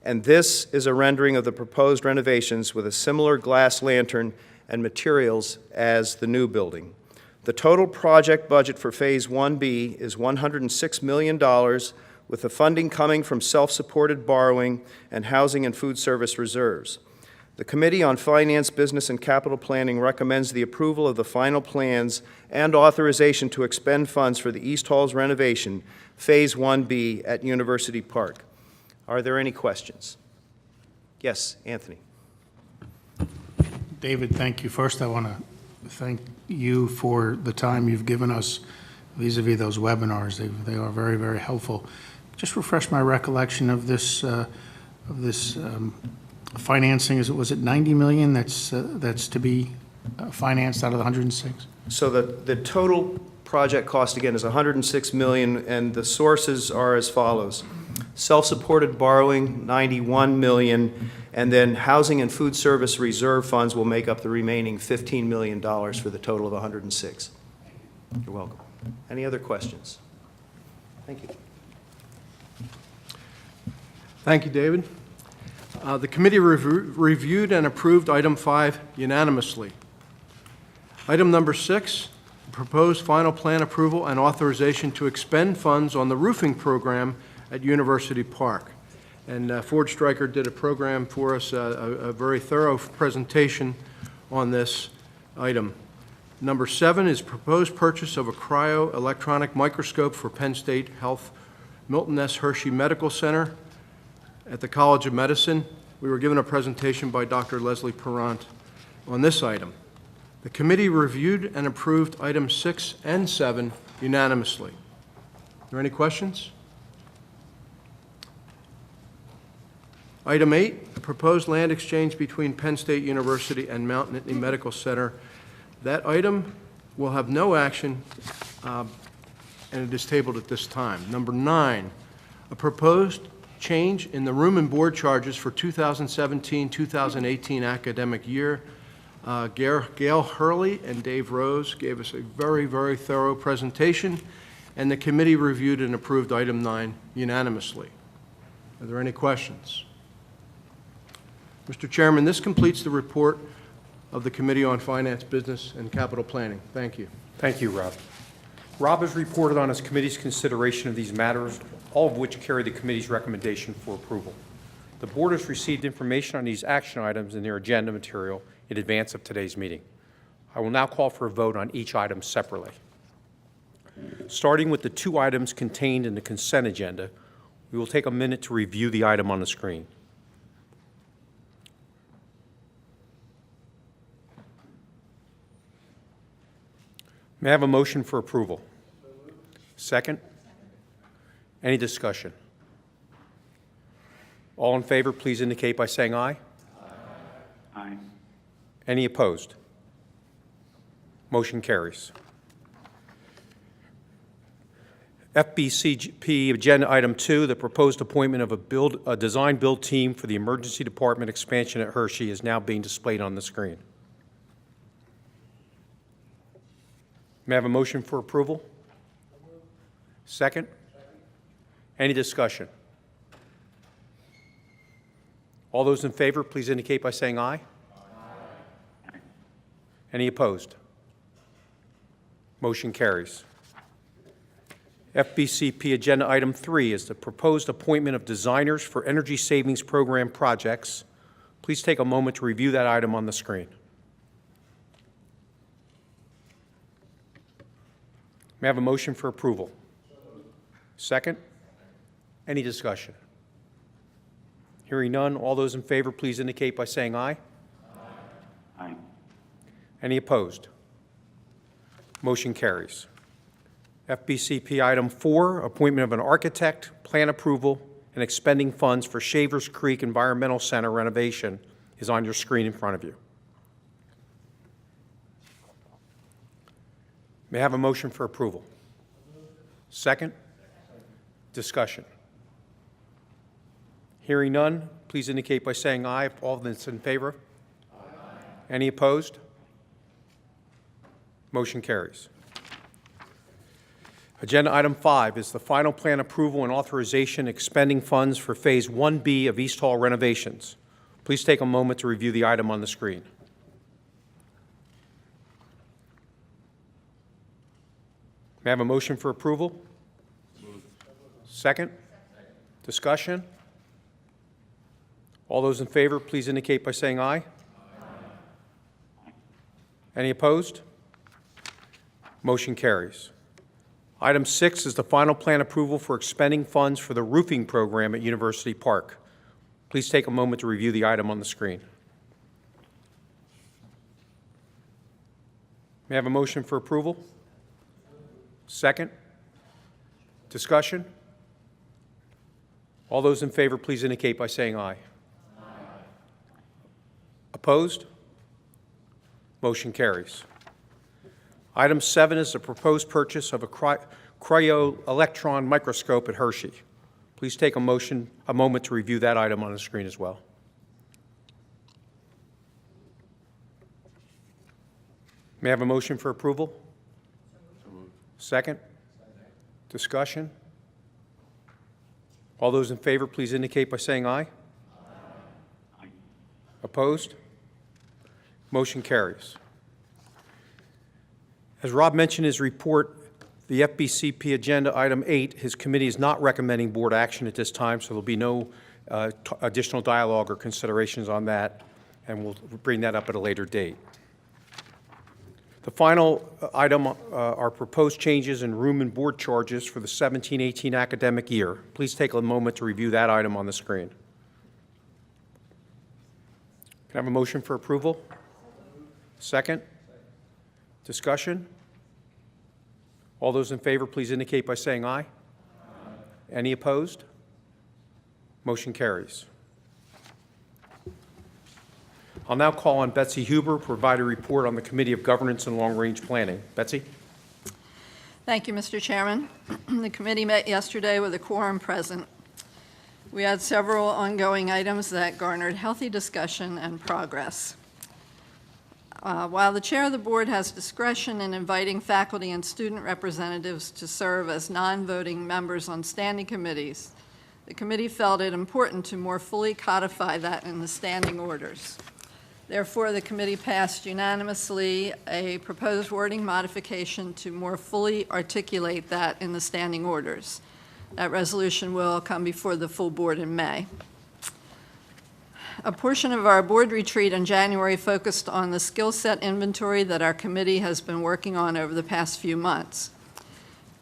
And this is a rendering of the proposed renovations with a similar glass lantern and materials as the new building. The total project budget for Phase 1B is $106 million, with the funding coming from self-supported borrowing and housing and food service reserves. The Committee on Finance, Business, and Capital Planning recommends the approval of the final plans and authorization to expend funds for the East Halls renovation, Phase 1B at University Park. Are there any questions? Yes, Anthony. David, thank you. First, I want to thank you for the time you've given us vis-a-vis those webinars. They are very, very helpful. Just refresh my recollection of this financing. Was it 90 million that's to be financed out of the 106? So the total project cost again is 106 million, and the sources are as follows: self-supported borrowing 91 million, and then housing and food service reserve funds will make up the remaining $15 million for the total of 106. You're welcome. Any other questions? Thank you. Thank you, David. The committee reviewed and approved item 5 unanimously. Item number 6, proposed final plan approval and authorization to expend funds on the roofing program at University Park. And Ford Stryker did a program for us, a very thorough presentation on this item. Number 7 is proposed purchase of a cryo-electronic microscope for Penn State Health Milton S. Hershey Medical Center at the College of Medicine. We were given a presentation by Dr. Leslie Perrant on this item. The committee reviewed and approved items 6 and 7 unanimously. Are there any questions? Item 8, a proposed land exchange between Penn State University and Mount Nittany Medical Center. That item will have no action, and it is tabled at this time. Number 9, a proposed change in the room and board charges for 2017-2018 academic year. Gail Hurley and Dave Rose gave us a very, very thorough presentation, and the committee reviewed and approved item 9 unanimously. Are there any questions? Mr. Chairman, this completes the report of the Committee on Finance, Business, and Capital Planning. Thank you. Thank you, Rob. Rob has reported on his committee's consideration of these matters, all of which carry the committee's recommendation for approval. The board has received information on these action items in their agenda material in advance of today's meeting. I will now call for a vote on each item separately. Starting with the 2 items contained in the consent agenda, we will take a minute to review the item on the screen. May I have a motion for approval? Second? Any discussion? All in favor, please indicate by saying aye. Aye. Any opposed? Motion carries. FBCP Agenda Item 2, the proposed appointment of a design-build team for the Emergency Department expansion at Hershey is now being displayed on the screen. May I have a motion for approval? Second? Any discussion? All those in favor, please indicate by saying aye. Aye. Any opposed? Motion carries. FBCP Agenda Item 3 is the proposed appointment of designers for Energy Savings Program projects. Please take a moment to review that item on the screen. May I have a motion for approval? Second? Any discussion? Hearing none, all those in favor, please indicate by saying aye. Aye. Any opposed? Motion carries. FBCP Item 4, appointment of an architect, plan approval, and expending funds for Shavers Creek Environmental Center renovation is on your screen in front of you. May I have a motion for approval? Second? Discussion. Hearing none, please indicate by saying aye. All that's in favor? Aye. Any opposed? Motion carries. Agenda Item 5 is the final plan approval and authorization expending funds for Phase 1B of East Hall renovations. Please take a moment to review the item on the screen. May I have a motion for approval? Second? Discussion? All those in favor, please indicate by saying aye. Any opposed? Motion carries. Item 6 is the final plan approval for expending funds for the roofing program at University Park. Please take a moment to review the item on the screen. May I have a motion for approval? Second? Discussion? All those in favor, please indicate by saying aye. Opposed? Motion carries. Item 7 is the proposed purchase of a cryo-electron microscope at Hershey. Please take a moment to review that item on the screen as well. May I have a motion for approval? Second? Discussion? All those in favor, please indicate by saying aye. Aye. Opposed? Motion carries. As Rob mentioned in his report, the FBCP Agenda Item 8, his committee is not recommending board action at this time, so there'll be no additional dialogue or considerations on that, and we'll bring that up at a later date. The final item are proposed changes in room and board charges for the 17-18 academic year. Please take a moment to review that item on the screen. Can I have a motion for approval? Second? Discussion? All those in favor, please indicate by saying aye. Any opposed? Motion carries. I'll now call on Betsy Huber to provide a report on the Committee of Governance and Long-Range Planning. Betsy? Thank you, Mr. Chairman. The committee met yesterday with a quorum present. We had several ongoing items that garnered healthy discussion and progress. While the chair of the board has discretion in inviting faculty and student representatives to serve as non-voting members on standing committees, the committee felt it important to more fully codify that in the standing orders. Therefore, the committee passed unanimously a proposed wording modification to more fully articulate that in the standing orders. That resolution will come before the full board in May. A portion of our board retreat in January focused on the skill set inventory that our committee has been working on over the past few months.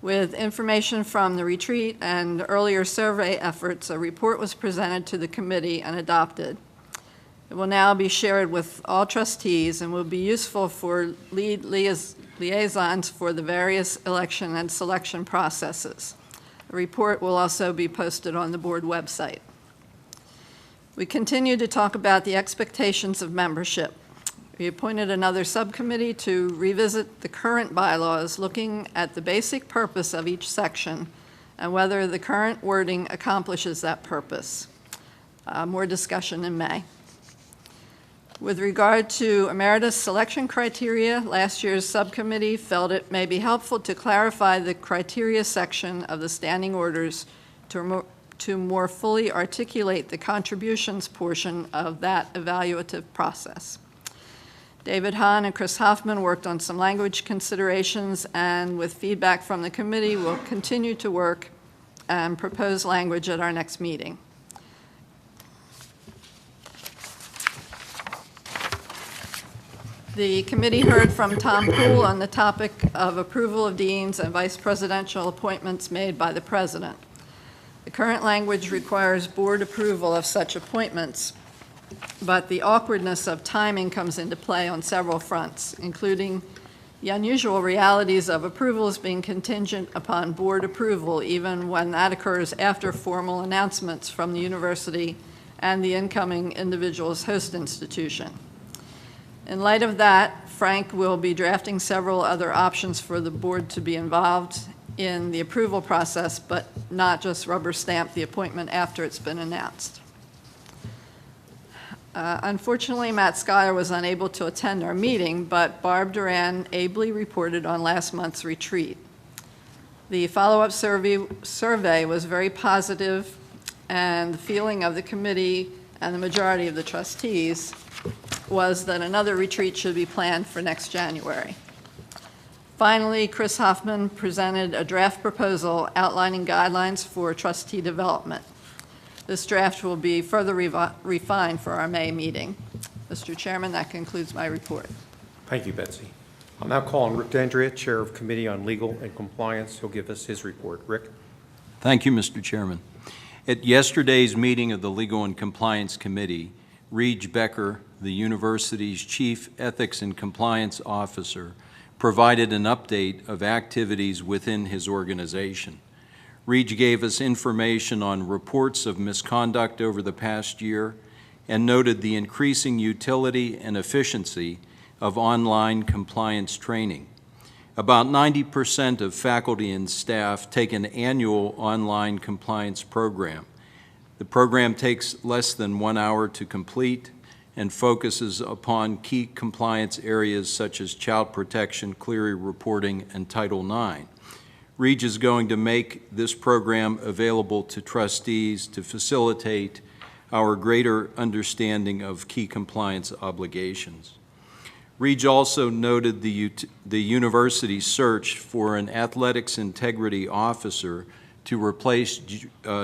With information from the retreat and earlier survey efforts, a report was presented to the committee and adopted. It will now be shared with all trustees and will be useful for lead liaisons for the various election and selection processes. The report will also be posted on the board website. We continue to talk about the expectations of membership. We appointed another subcommittee to revisit the current bylaws, looking at the basic purpose of each section and whether the current wording accomplishes that purpose. More discussion in May. With regard to emeritus selection criteria, last year's subcommittee felt it may be helpful to clarify the criteria section of the standing orders to more fully articulate the contributions portion of that evaluative process. David Hahn and Chris Hoffman worked on some language considerations, and with feedback from the committee, we'll continue to work and propose language at our next meeting. The committee heard from Tom Poole on the topic of approval of deans and vice presidential appointments made by the president. The current language requires board approval of such appointments, but the awkwardness of timing comes into play on several fronts, including the unusual realities of approvals being contingent upon board approval, even when that occurs after formal announcements from the university and the incoming individual's host institution. In light of that, Frank will be drafting several other options for the board to be involved in the approval process, but not just rubber stamp the appointment after it's been announced. Unfortunately, Matt Schuyler was unable to attend our meeting, but Barb Duran ably reported on last month's retreat. The follow-up survey was very positive, and the feeling of the committee and the majority of the trustees was that another retreat should be planned for next January. Finally, Chris Hoffman presented a draft proposal outlining guidelines for trustee development. This draft will be further refined for our May meeting. Mr. Chairman, that concludes my report. Thank you, Betsy. I'll now call on Rick D'Andrea, Chair of Committee on Legal and Compliance. He'll give us his report. Rick? Thank you, Mr. Chairman. At yesterday's meeting of the Legal and Compliance Committee, Reej Becker, the university's Chief Ethics and Compliance Officer, provided an update of activities within his organization. Reej gave us information on reports of misconduct over the past year and noted the increasing utility and efficiency of online compliance training. About 90% of faculty and staff take an annual online compliance program. The program takes less than 1 hour to complete and focuses upon key compliance areas such as child protection, Clery reporting, and Title IX. Reej is going to make this program available to trustees to facilitate our greater understanding of key compliance obligations. Reej also noted the university's search for an athletics integrity officer to replace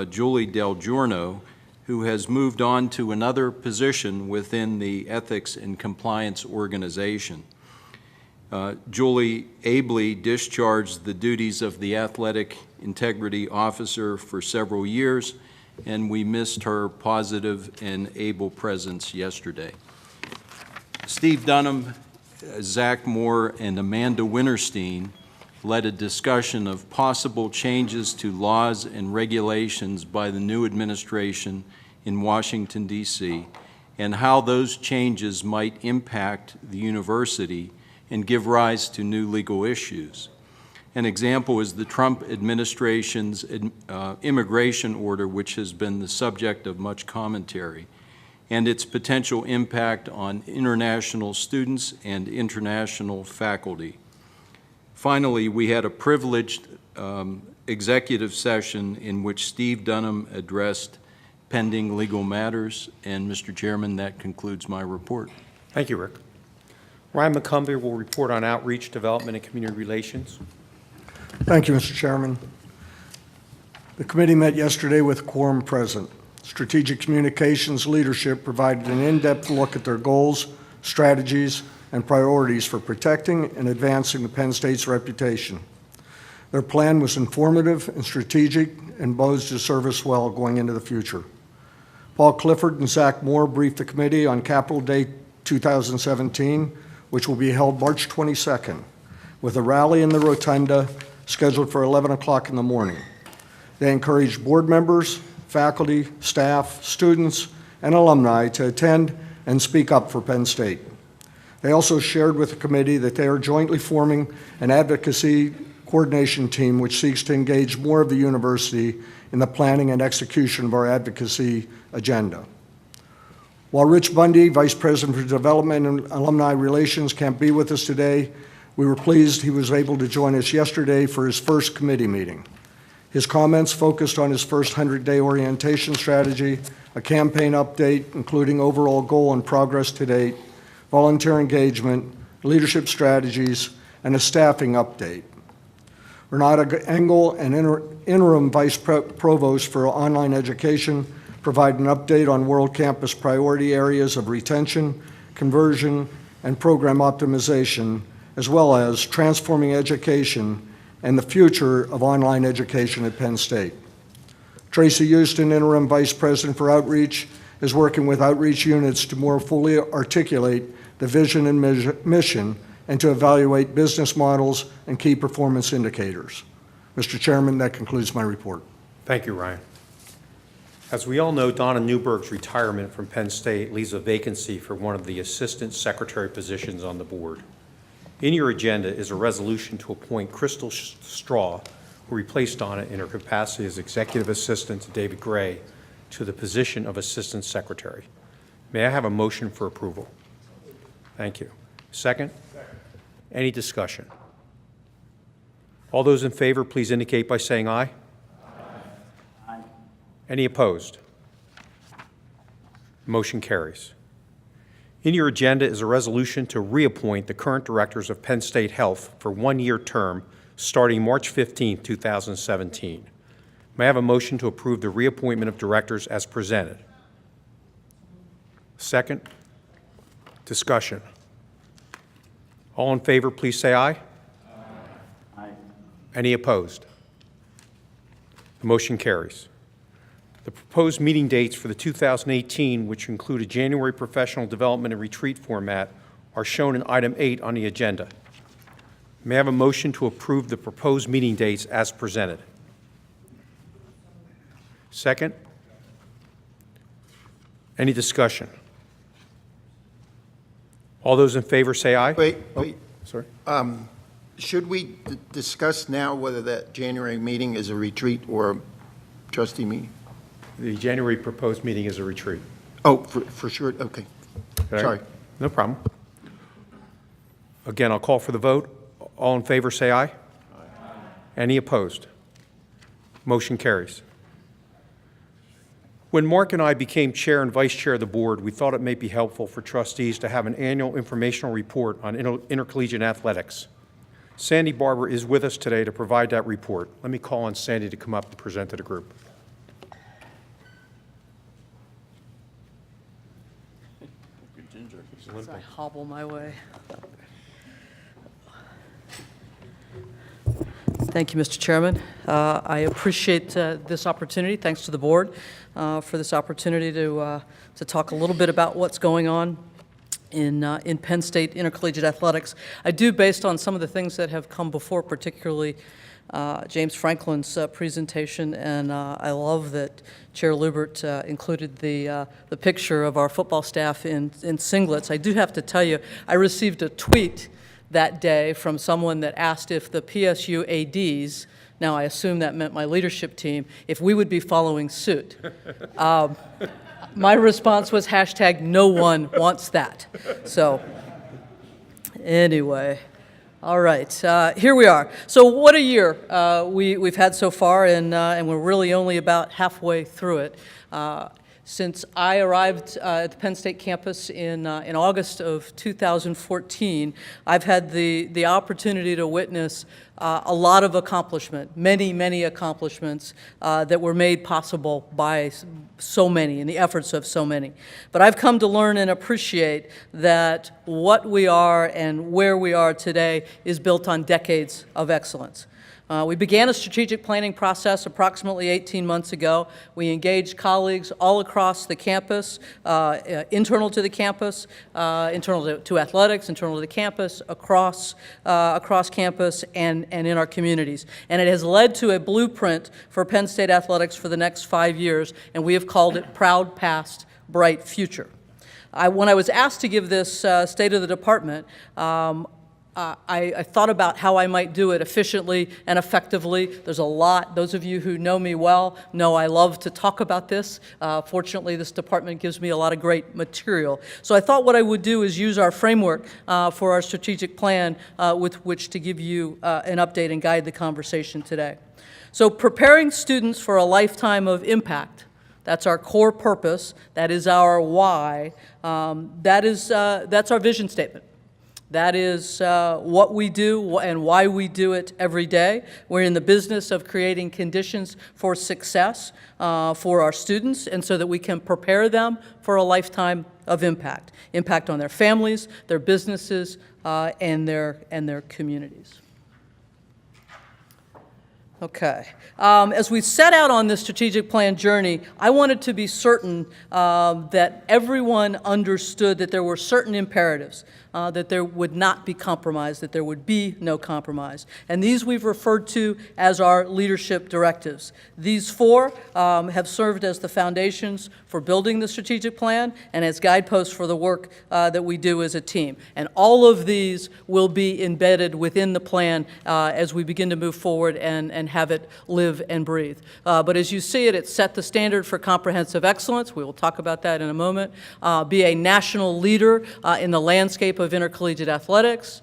Julie Del Giorno, who has moved on to another position within the Ethics and Compliance Organization. Julie ably discharged the duties of the Athletic Integrity Officer for several years, and we missed her positive and able presence yesterday. Steve Dunham, Zach Moore, and Amanda Winterstein led a discussion of possible changes to laws and regulations by the new administration in Washington, D.C., and how those changes might impact the university and give rise to new legal issues. An example is the Trump administration's immigration order, which has been the subject of much commentary, and its potential impact on international students and international faculty. Finally, we had a privileged executive session in which Steve Dunham addressed pending legal matters, and Mr. Chairman, that concludes my report. Thank you, Rick. Ryan McCumbee will report on outreach, development, and community relations. Thank you, Mr. Chairman. The committee met yesterday with quorum present. Strategic Communications leadership provided an in-depth look at their goals, strategies, and priorities for protecting and advancing the Penn State's reputation. Their plan was informative and strategic and bodes to serve us well going into the future. Paul Clifford and Zach Moore briefed the committee on Capitol Day 2017, which will be held March 22nd, with a rally in the Rotunda scheduled for 11 o'clock in the morning. They encouraged board members, faculty, staff, students, and alumni to attend and speak up for Penn State. They also shared with the committee that they are jointly forming an advocacy coordination team which seeks to engage more of the university in the planning and execution of our advocacy agenda. While Rich Bundy, Vice President for Development and Alumni Relations, can't be with us today, we were pleased he was able to join us yesterday for his first committee meeting. His comments focused on his first 100-day orientation strategy, a campaign update, including overall goal and progress to date, volunteer engagement, leadership strategies, and a staffing update. Renata Engel, an interim Vice Provost for Online Education, provided an update on World Campus priority areas of retention, conversion, and program optimization, as well as transforming education and the future of online education at Penn State. Tracy Houston, Interim Vice President for Outreach, is working with outreach units to more fully articulate the vision and mission and to evaluate business models and key performance indicators. Mr. Chairman, that concludes my report. Thank you, Ryan. As we all know, Donna Newberg's retirement from Penn State leaves a vacancy for one of the assistant secretary positions on the board. In your agenda is a resolution to appoint Crystal Straw, who replaced Donna in her capacity as executive assistant to David Gray, to the position of assistant secretary. May I have a motion for approval? Thank you. Second? Any discussion? All those in favor, please indicate by saying aye. Aye. Any opposed? Motion carries. In your agenda is a resolution to reappoint the current directors of Penn State Health for one-year term starting March 15, 2017. May I have a motion to approve the reappointment of directors as presented? Second? Discussion. All in favor, please say aye. Aye. Any opposed? The motion carries. The proposed meeting dates for the 2018, which include a January professional development and retreat format, are shown in item 8 on the agenda. May I have a motion to approve the proposed meeting dates as presented? Second? Any discussion? All those in favor say aye. Wait. Sorry. Should we discuss now whether that January meeting is a retreat or a trustee meeting? The January proposed meeting is a retreat. Oh, for sure, okay. Okay. Sorry. No problem. Again, I'll call for the vote. All in favor say aye. Aye. Any opposed? Motion carries. When Mark and I became chair and vice chair of the board, we thought it may be helpful for trustees to have an annual informational report on intercollegiate athletics. Sandy Barber is with us today to provide that report. Let me call on Sandy to come up and present to the group. As I hobble my way. Thank you, Mr. Chairman. I appreciate this opportunity. Thanks to the board for this opportunity to talk a little bit about what's going on in Penn State intercollegiate athletics. I do, based on some of the things that have come before, particularly James Franklin's presentation, and I love that Chair Lubert included the picture of our football staff in singlets. I do have to tell you, I received a tweet that day from someone that asked if the PSU ADs, now I assume that meant my leadership team, if we would be following suit. My response was hashtag no one wants that. So anyway, all right, here we are. So what a year we've had so far, and we're really only about halfway through it. Since I arrived at the Penn State campus in August of 2014, I've had the opportunity to witness a lot of accomplishment, many accomplishments that were made possible by so many and the efforts of so many. But I've come to learn and appreciate that what we are and where we are today is built on decades of excellence. We began a strategic planning process approximately 18 months ago. We engaged colleagues all across the campus, internal to the campus, internal to athletics, internal to the campus, across campus, and in our communities. And it has led to a blueprint for Penn State athletics for the next 5 years, and we have called it Proud Past, Bright Future. When I was asked to give this State of the Department, I thought about how I might do it efficiently and effectively. There's a lot. Those of you who know me well know I love to talk about this. Fortunately, this department gives me a lot of great material. So I thought what I would do is use our framework for our strategic plan with which to give you an update and guide the conversation today. So preparing students for a lifetime of impact. That's our core purpose. That is our why. That's our vision statement. That is what we do and why we do it every day. We're in the business of creating conditions for success for our students, and so that we can prepare them for a lifetime of impact. Impact on their families, their businesses, and their communities. Okay. As we set out on this strategic plan journey, I wanted to be certain that everyone understood that there were certain imperatives, that there would not be compromise, that there would be no compromise. And these we've referred to as our leadership directives. These four have served as the foundations for building the strategic plan and as guideposts for the work that we do as a team. And all of these will be embedded within the plan as we begin to move forward and have it live and breathe. But as you see it, it set the standard for comprehensive excellence. We will talk about that in a moment. Be a national leader in the landscape of intercollegiate athletics.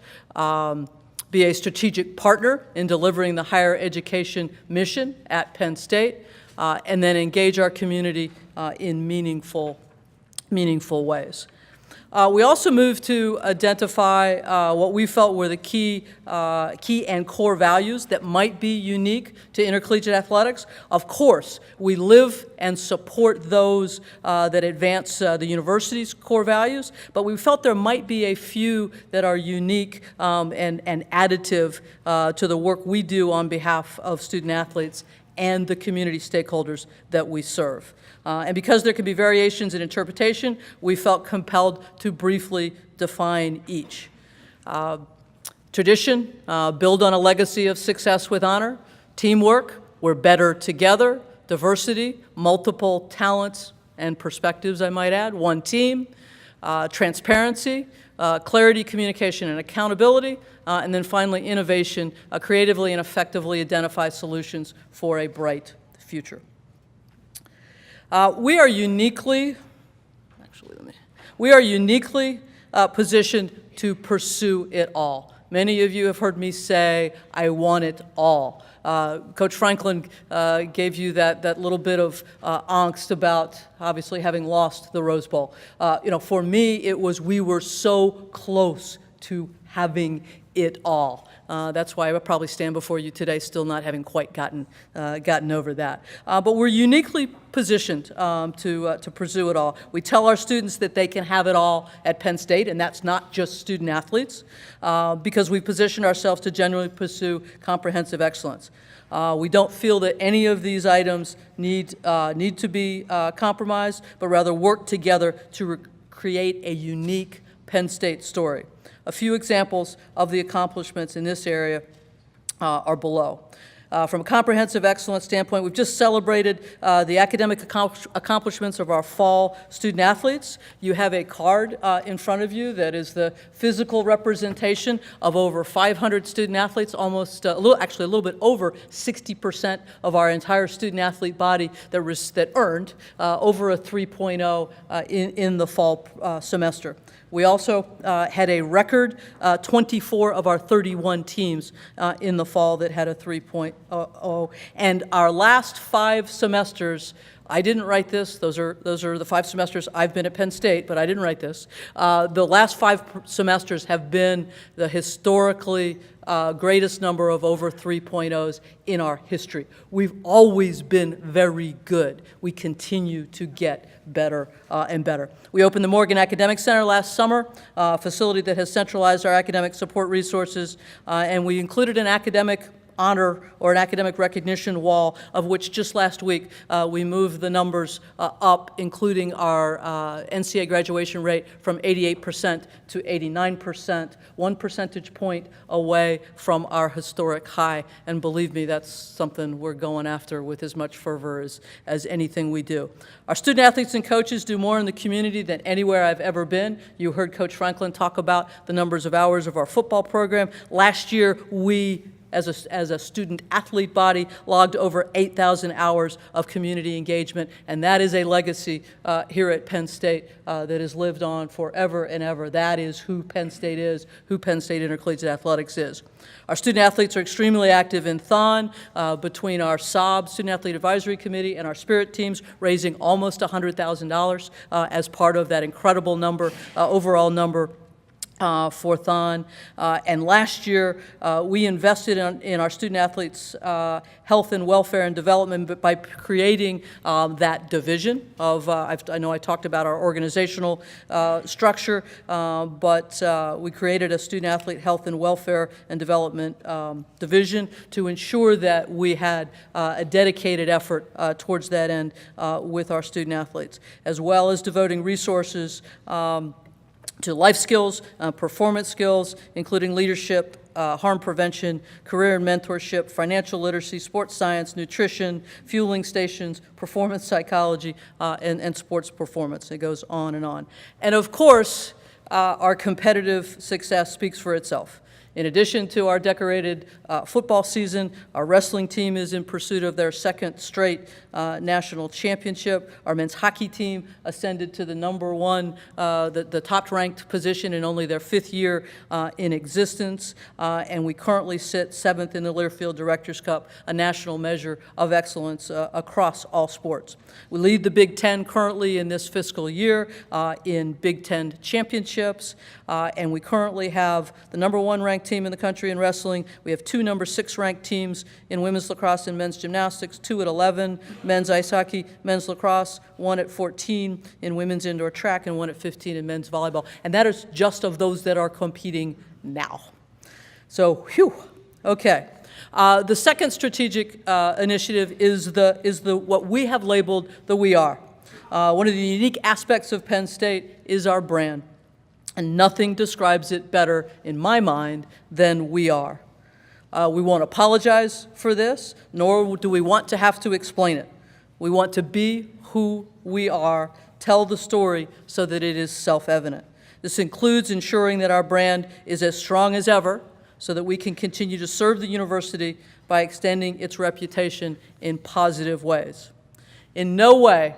Be a strategic partner in delivering the higher education mission at Penn State. And then engage our community in meaningful ways. We also moved to identify what we felt were the key and core values that might be unique to intercollegiate athletics. Of course, we live and support those that advance the university's core values, but we felt there might be a few that are unique and additive to the work we do on behalf of student athletes and the community stakeholders that we serve. And because there can be variations in interpretation, we felt compelled to briefly define each. Tradition, build on a legacy of success with honor. Teamwork, we're better together. Diversity, multiple talents and perspectives, I might add. One team. Transparency, clarity, communication, and accountability. And then finally, innovation, creatively and effectively identify solutions for a bright future. We are uniquely positioned to pursue it all. Many of you have heard me say, I want it all. Coach Franklin gave you that little bit of angst about obviously having lost the Rose Bowl. For me, it was we were so close to having it all. That's why I would probably stand before you today still not having quite gotten over that. But we're uniquely positioned to pursue it all. We tell our students that they can have it all at Penn State, and that's not just student athletes, because we position ourselves to genuinely pursue comprehensive excellence. We don't feel that any of these items need to be compromised, but rather work together to create a unique Penn State story. A few examples of the accomplishments in this area are below. From a comprehensive excellence standpoint, we've just celebrated the academic accomplishments of our fall student athletes. You have a card in front of you that is the physical representation of over 500 student athletes, almost actually a little bit over 60% of our entire student athlete body that earned over a 3.0 in the fall semester. We also had a record 24 of our 31 teams in the fall that had a 3.0. And our last 5 semesters, I didn't write this. Those are the 5 semesters I've been at Penn State, but I didn't write this. The last 5 semesters have been the historically greatest number of over 3.0s in our history. We've always been very good. We continue to get better and better. We opened the Morgan Academic Center last summer, a facility that has centralized our academic support resources, and we included an academic honor or an academic recognition wall, of which just last week we moved the numbers up, including our NCAA graduation rate from 88% to 89%, 1 percentage point away from our historic high. And believe me, that's something we're going after with as much fervor as anything we do. Our student athletes and coaches do more in the community than anywhere I've ever been. You heard Coach Franklin talk about the numbers of hours of our football program. Last year, we as a student-athlete body, logged over 8,000 hours of community engagement, and that is a legacy here at Penn State that has lived on forever and ever. That is who Penn State is, who Penn State Intercollegiate Athletics is. Our student-athletes are extremely active in Thon, between our SOB, Student Athlete Advisory Committee, and our Spirit teams, raising almost $100,000 as part of that incredible number, overall number, for Thon. And last year, we invested in our student athletes' health and welfare and development by creating that division of, I know I talked about our organizational structure, but we created a student athlete health and welfare and development division to ensure that we had a dedicated effort towards that end with our student athletes, as well as devoting resources to life skills, performance skills, including leadership, harm prevention, career and mentorship, financial literacy, sports science, nutrition, fueling stations, performance psychology, and sports performance. It goes on. And of course, our competitive success speaks for itself. In addition to our decorated football season, our wrestling team is in pursuit of their 2nd straight national championship. Our men's hockey team ascended to the #1, the top-ranked position in only their 5th year in existence. And we currently sit 7th in the Learfield Directors' Cup, a national measure of excellence across all sports. We lead the Big Ten currently in this fiscal year in Big Ten championships, and we currently have the #1 ranked team in the country in wrestling. We have 2 #6 ranked teams in women's lacrosse and men's gymnastics, 2 at 11, men's ice hockey, men's lacrosse, 1 at 14 in women's indoor track, and 1 at 15 in men's volleyball. And that is just of those that are competing now. So, whew, okay. The second strategic initiative is what we have labeled the We Are. One of the unique aspects of Penn State is our brand. And nothing describes it better, in my mind, than we are. We won't apologize for this, nor do we want to have to explain it. We want to be who we are, tell the story so that it is self-evident. This includes ensuring that our brand is as strong as ever so that we can continue to serve the university by extending its reputation in positive ways. In no way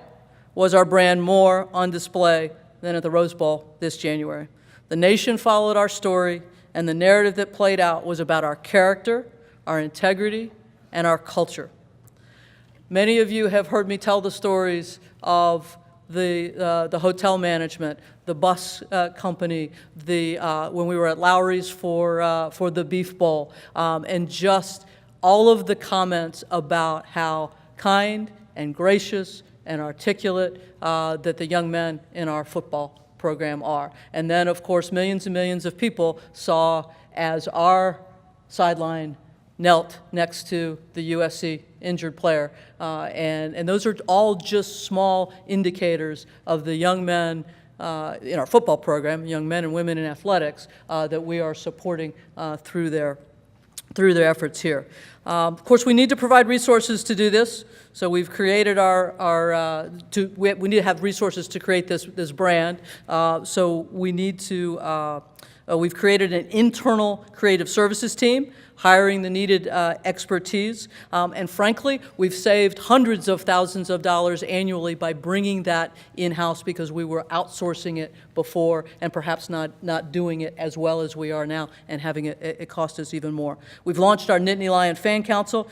was our brand more on display than at the Rose Bowl this January. The nation followed our story, and the narrative that played out was about our character, our integrity, and our culture. Many of you have heard me tell the stories of the hotel management, the bus company, when we were at Lowry's for the Beef Bowl, and just all of the comments about how kind and gracious and articulate that the young men in our football program are. And then, of course, millions and millions of people saw as our sideline knelt next to the USC injured player. And those are all just small indicators of the young men in our football program, young men and women in athletics, that we are supporting through their efforts here. Of course, we need to provide resources to do this. So we've created we need to have resources to create this brand. So we need to, we've created an internal creative services team, hiring the needed expertise. And frankly, we've saved hundreds of thousands of dollars annually by bringing that in-house because we were outsourcing it before and perhaps not doing it as well as we are now and having it cost us even more. We've launched our Nittany Lion Fan Council,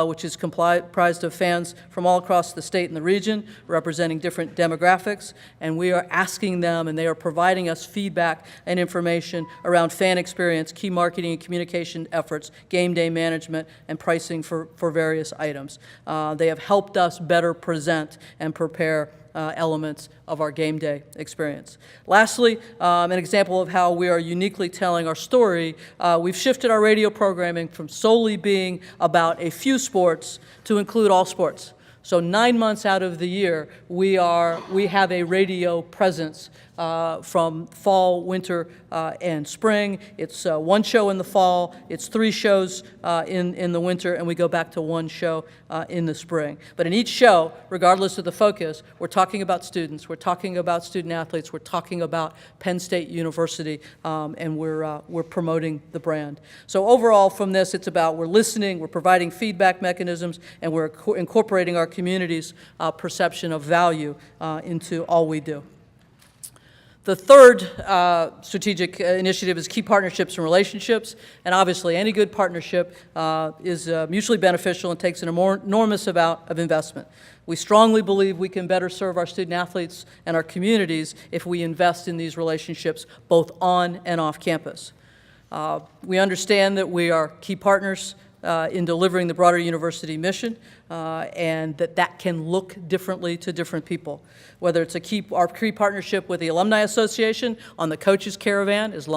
which is comprised of fans from all across the state and the region, representing different demographics, and we are asking them, and they are providing us feedback and information around fan experience, key marketing and communication efforts, game day management, and pricing for various items. They have helped us better present and prepare elements of our game day experience. Lastly, an example of how we are uniquely telling our story, we've shifted our radio programming from solely being about a few sports to include all sports. So 9 months out of the year, we have a radio presence from fall, winter, and spring. It's one show in the fall, it's 3 shows in the winter, and we go back to 1 show in the spring. But in each show, regardless of the focus, we're talking about students, we're talking about student athletes, we're talking about Penn State University, and we're promoting the brand. So overall from this, it's about we're listening, we're providing feedback mechanisms, and we're incorporating our community's perception of value into all we do. The third strategic initiative is key partnerships and relationships, and obviously any good partnership is mutually beneficial and takes an enormous amount of investment. We strongly believe we can better serve our student athletes and our communities if we invest in these relationships both on and off campus. We understand that we are key partners in delivering the broader university mission, and that can look differently to different people. Whether it's our key partnership with the Alumni Association on the Coaches Caravan, as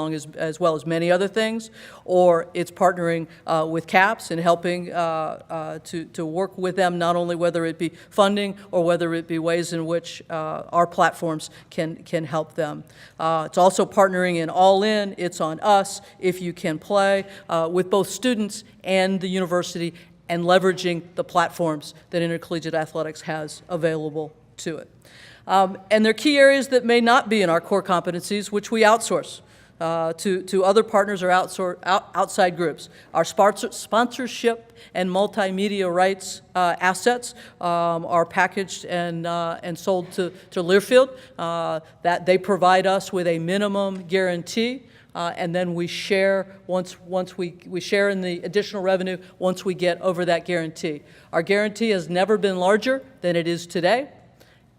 well as many other things, or it's partnering with CAPS and helping to work with them, not only whether it be funding or whether it be ways in which our platforms can help them. It's also partnering in All In, It's on Us, If You Can Play, with both students and the university, and leveraging the platforms that intercollegiate athletics has available to it. And there are key areas that may not be in our core competencies, which we outsource to other partners or outside groups. Our sponsorship and multimedia rights assets are packaged and sold to Learfield. That they provide us with a minimum guarantee. And then we share we share in the additional revenue once we get over that guarantee. Our guarantee has never been larger than it is today,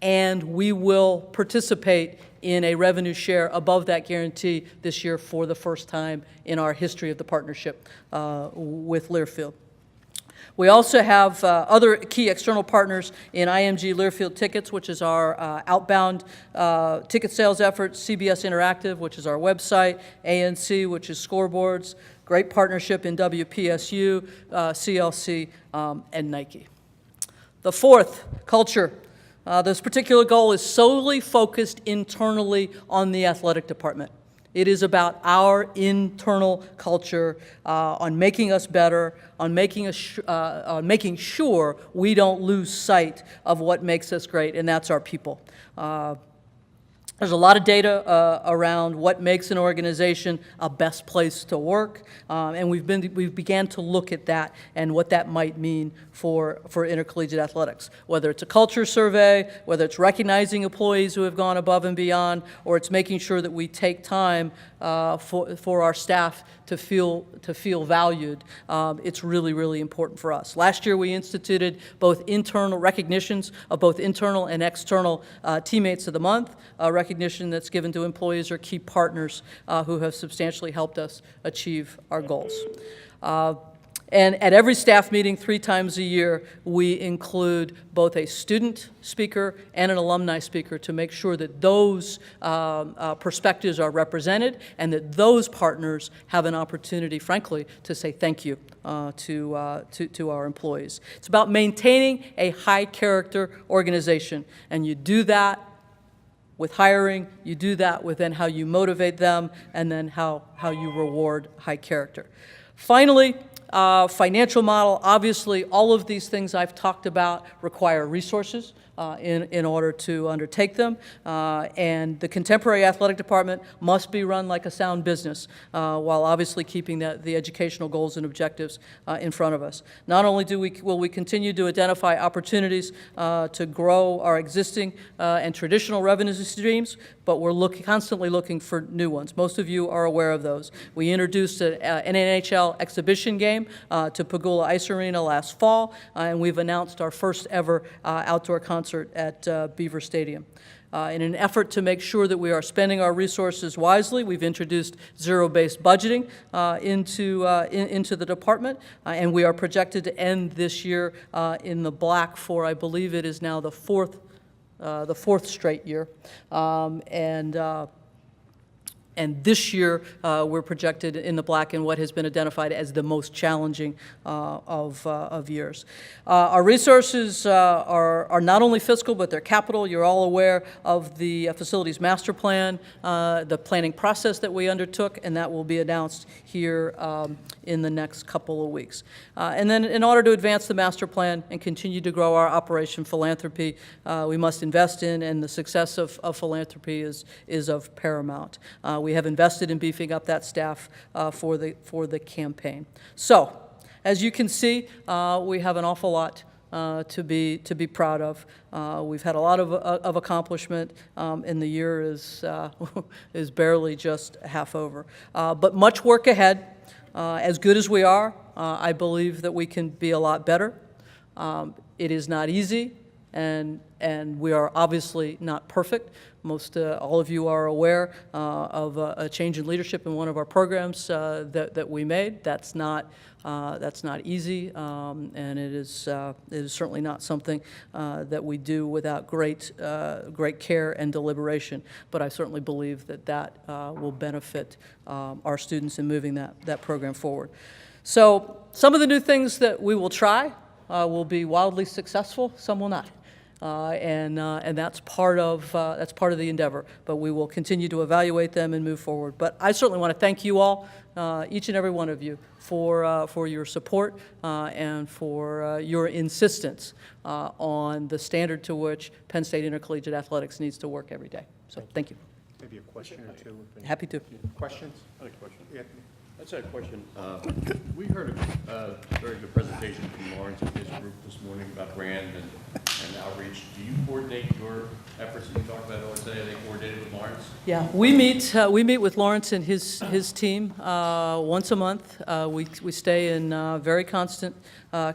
and we will participate in a revenue share above that guarantee this year for the first time in our history of the partnership with Learfield. We also have other key external partners in IMG Learfield Tickets, which is our outbound ticket sales effort, CBS Interactive, which is our website, ANC, which is scoreboards, great partnership in WPSU, CLC, and Nike. The fourth, culture. This particular goal is solely focused internally on the athletic department. It is about our internal culture, on making us better, on making sure we don't lose sight of what makes us great, and that's our people. There's a lot of data around what makes an organization a best place to work, and we've began to look at that and what that might mean for intercollegiate athletics. Whether it's a culture survey, whether it's recognizing employees who have gone above and beyond, or it's making sure that we take time for our staff to feel valued. It's really, really important for us. Last year, we instituted both internal recognitions of both internal and external teammates of the month, a recognition that's given to employees or key partners who have substantially helped us achieve our goals. And at every staff meeting 3 times a year, we include both a student speaker and an alumni speaker to make sure that those perspectives are represented and that those partners have an opportunity, frankly, to say thank you to our employees. It's about maintaining a high-character organization, and you do that with hiring, you do that with then how you motivate them, and then how you reward high character. Finally, financial model. Obviously, all of these things I've talked about require resources in order to undertake them. And the contemporary athletic department must be run like a sound business while obviously keeping the educational goals and objectives in front of us. Not only will we continue to identify opportunities to grow our existing and traditional revenue streams, but we're constantly looking for new ones. Most of you are aware of those. We introduced an NHL exhibition game to Pagula Ice Arena last fall, and we've announced our first ever outdoor concert at Beaver Stadium. In an effort to make sure that we are spending our resources wisely, we've introduced zero-based budgeting into the department, and we are projected to end this year in the black for, I believe it is now the fourth straight year. And this year, we're projected in the black in what has been identified as the most challenging of years. Our resources are not only fiscal, but they're capital. You're all aware of the facilities master plan, the planning process that we undertook, and that will be announced here in the next couple of weeks. And then in order to advance the master plan and continue to grow our Operation Philanthropy, we must invest in, and the success of philanthropy is of paramount. We have invested in beefing up that staff for the campaign. So, as you can see, we have an awful lot to be proud of. We've had a lot of accomplishment, and the year is barely just half over. But much work ahead. As good as we are, I believe that we can be a lot better. It is not easy, and we are obviously not perfect. All of you are aware of a change in leadership in one of our programs that we made. That's not easy, and it is certainly not something that we do without great care and deliberation. But I certainly believe that will benefit our students in moving that program forward. So some of the new things that we will try will be wildly successful. Some will not. And that's part of the endeavor. But we will continue to evaluate them and move forward. But I certainly want to thank you all, each and every one of you, for your support and for your insistence on the standard to which Penn State Intercollegiate Athletics needs to work every day. So thank you. Maybe a question or two. Happy to. Questions? I had a question. Yeah. I just had a question. We heard a very good presentation from Lawrence and his group this morning about brand and outreach. Do you coordinate your efforts that you talked about earlier today? Are they coordinated with Lawrence? Yeah, we meet with Lawrence and his team once a month. We stay in very constant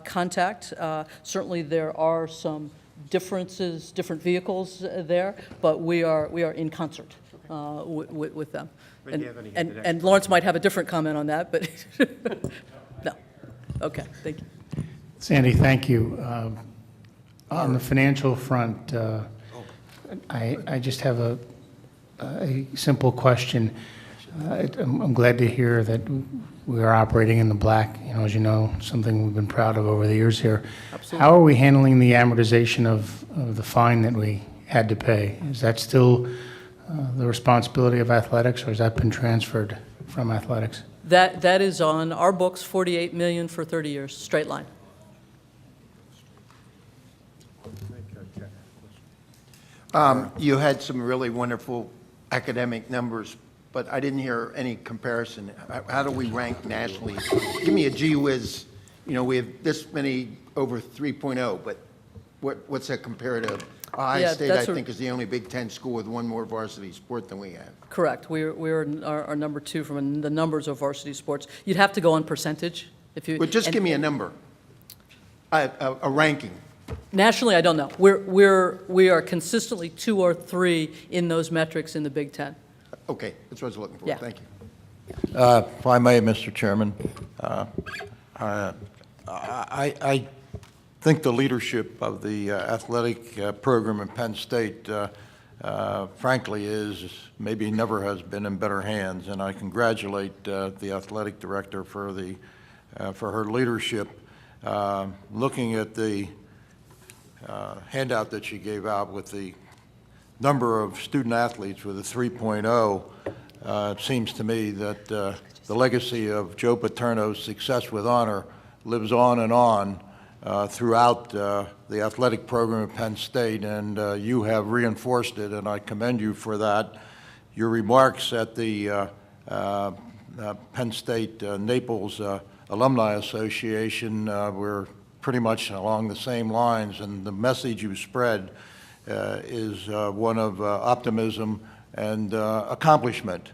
contact. Certainly there are some differences, different vehicles there, but we are in concert with them. And Lawrence might have a different comment on that, but no. Okay, thank you. Sandy, thank you. On the financial front, I just have a simple question. I'm glad to hear that we are operating in the black, as you know, something we've been proud of over the years here. Absolutely. How are we handling the amortization of the fine that we had to pay? Is that still the responsibility of athletics, or has that been transferred from athletics? That is on our books, $48 million for 30 years, straight line. You had some really wonderful academic numbers, but I didn't hear any comparison. How do we rank nationally? Give me a gee whiz. You know, we have this many over 3.0, but what's that compared to? Ohio Yeah, State, I that's a- think, is the only Big Ten school with one more varsity sport than we have. Correct. We're number 2 from the numbers of varsity sports. You'd have to go on percentage if you. But just and- give me a number, a ranking. Nationally, I don't know. We are consistently 2 or 3 in those metrics in the Big Ten. Okay, that's what I was looking for. Yeah. Thank you. If I may, Mr. Chairman, I think the leadership of the athletic program in Penn State, frankly, is maybe never has been in better hands, and I congratulate the athletic director for her leadership. Looking at the handout that she gave out with the number of student athletes with a 3.0, it seems to me that the legacy of Joe Paterno's success with honor lives on and on throughout the athletic program at Penn State, and you have reinforced it, and I commend you for that. Your remarks at the Penn State Naples Alumni Association were pretty much along the same lines, and the message you spread is one of optimism and accomplishment.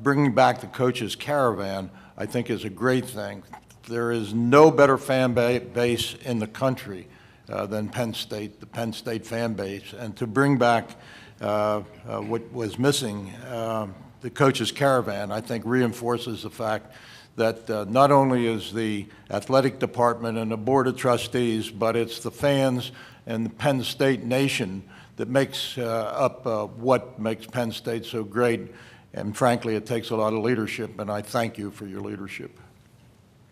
Bringing back the coaches' caravan, I think, is a great thing. There is no better fan base in the country than Penn State, the Penn State fan base. And to bring back what was missing, the coaches' caravan, I think reinforces the fact that not only is the athletic department and the board of trustees, but it's the fans and the Penn State nation that makes up what makes Penn State so great. And frankly, it takes a lot of leadership, and I thank you for your leadership.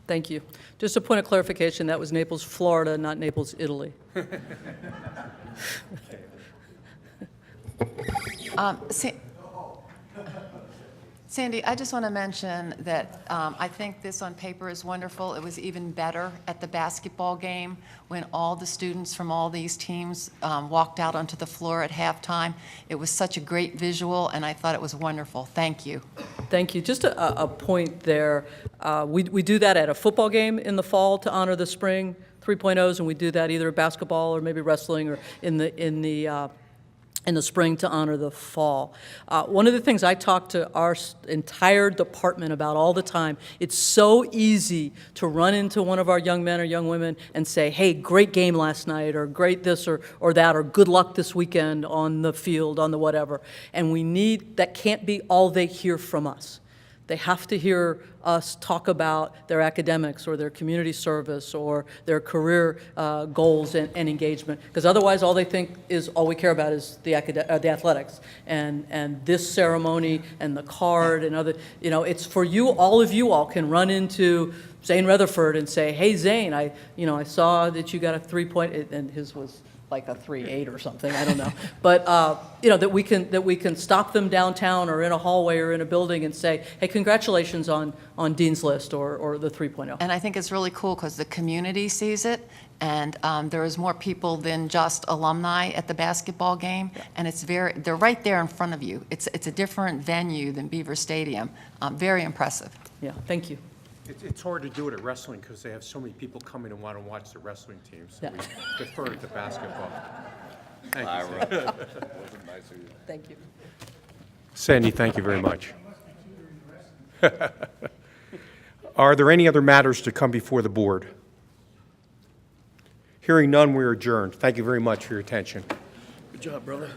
Thank you. Just a point of clarification, that was Naples, Florida, not Naples, Italy. Sandy, I just want to mention that I think this on paper is wonderful. It was even better at the basketball game when all the students from all these teams walked out onto the floor at halftime. It was such a great visual, and I thought it was wonderful. Thank you. Thank you. Just a point there. We do that at a football game in the fall to honor the spring 3.0s, and we do that either at basketball or maybe wrestling or in the spring to honor the fall. One of the things I talk to our entire department about all the time, it's so easy to run into one of our young men or young women and say, hey, great game last night, or great this or that, or good luck this weekend on the field, on the whatever. And that can't be all they hear from us. They have to hear us talk about their academics or their community service or their career goals and engagement, because otherwise all they think is all we care about is the athletics and this ceremony and the card and other, it's for you, all of you all can run into Zane Rutherford and say, hey Zane, I saw that you got a 3-point, and his was like a 3.8 or something, I don't know. But, that we can stop them downtown or in a hallway or in a building and say, hey, congratulations on Dean's List or the 3.0. And I think it's really cool because the community sees it, and there is more people than just alumni at the basketball game, and they're right there in front of you. It's a different venue than Beaver Stadium. Very impressive. Yeah, thank you. It's hard to do it at wrestling because they have so many people coming and want to watch the wrestling teams. So we defer to basketball. Thank you. Thank you. Sandy, thank you very much. Are there any other matters to come before the board? Hearing none, we are adjourned. Thank you very much for your attention. Good job, brother.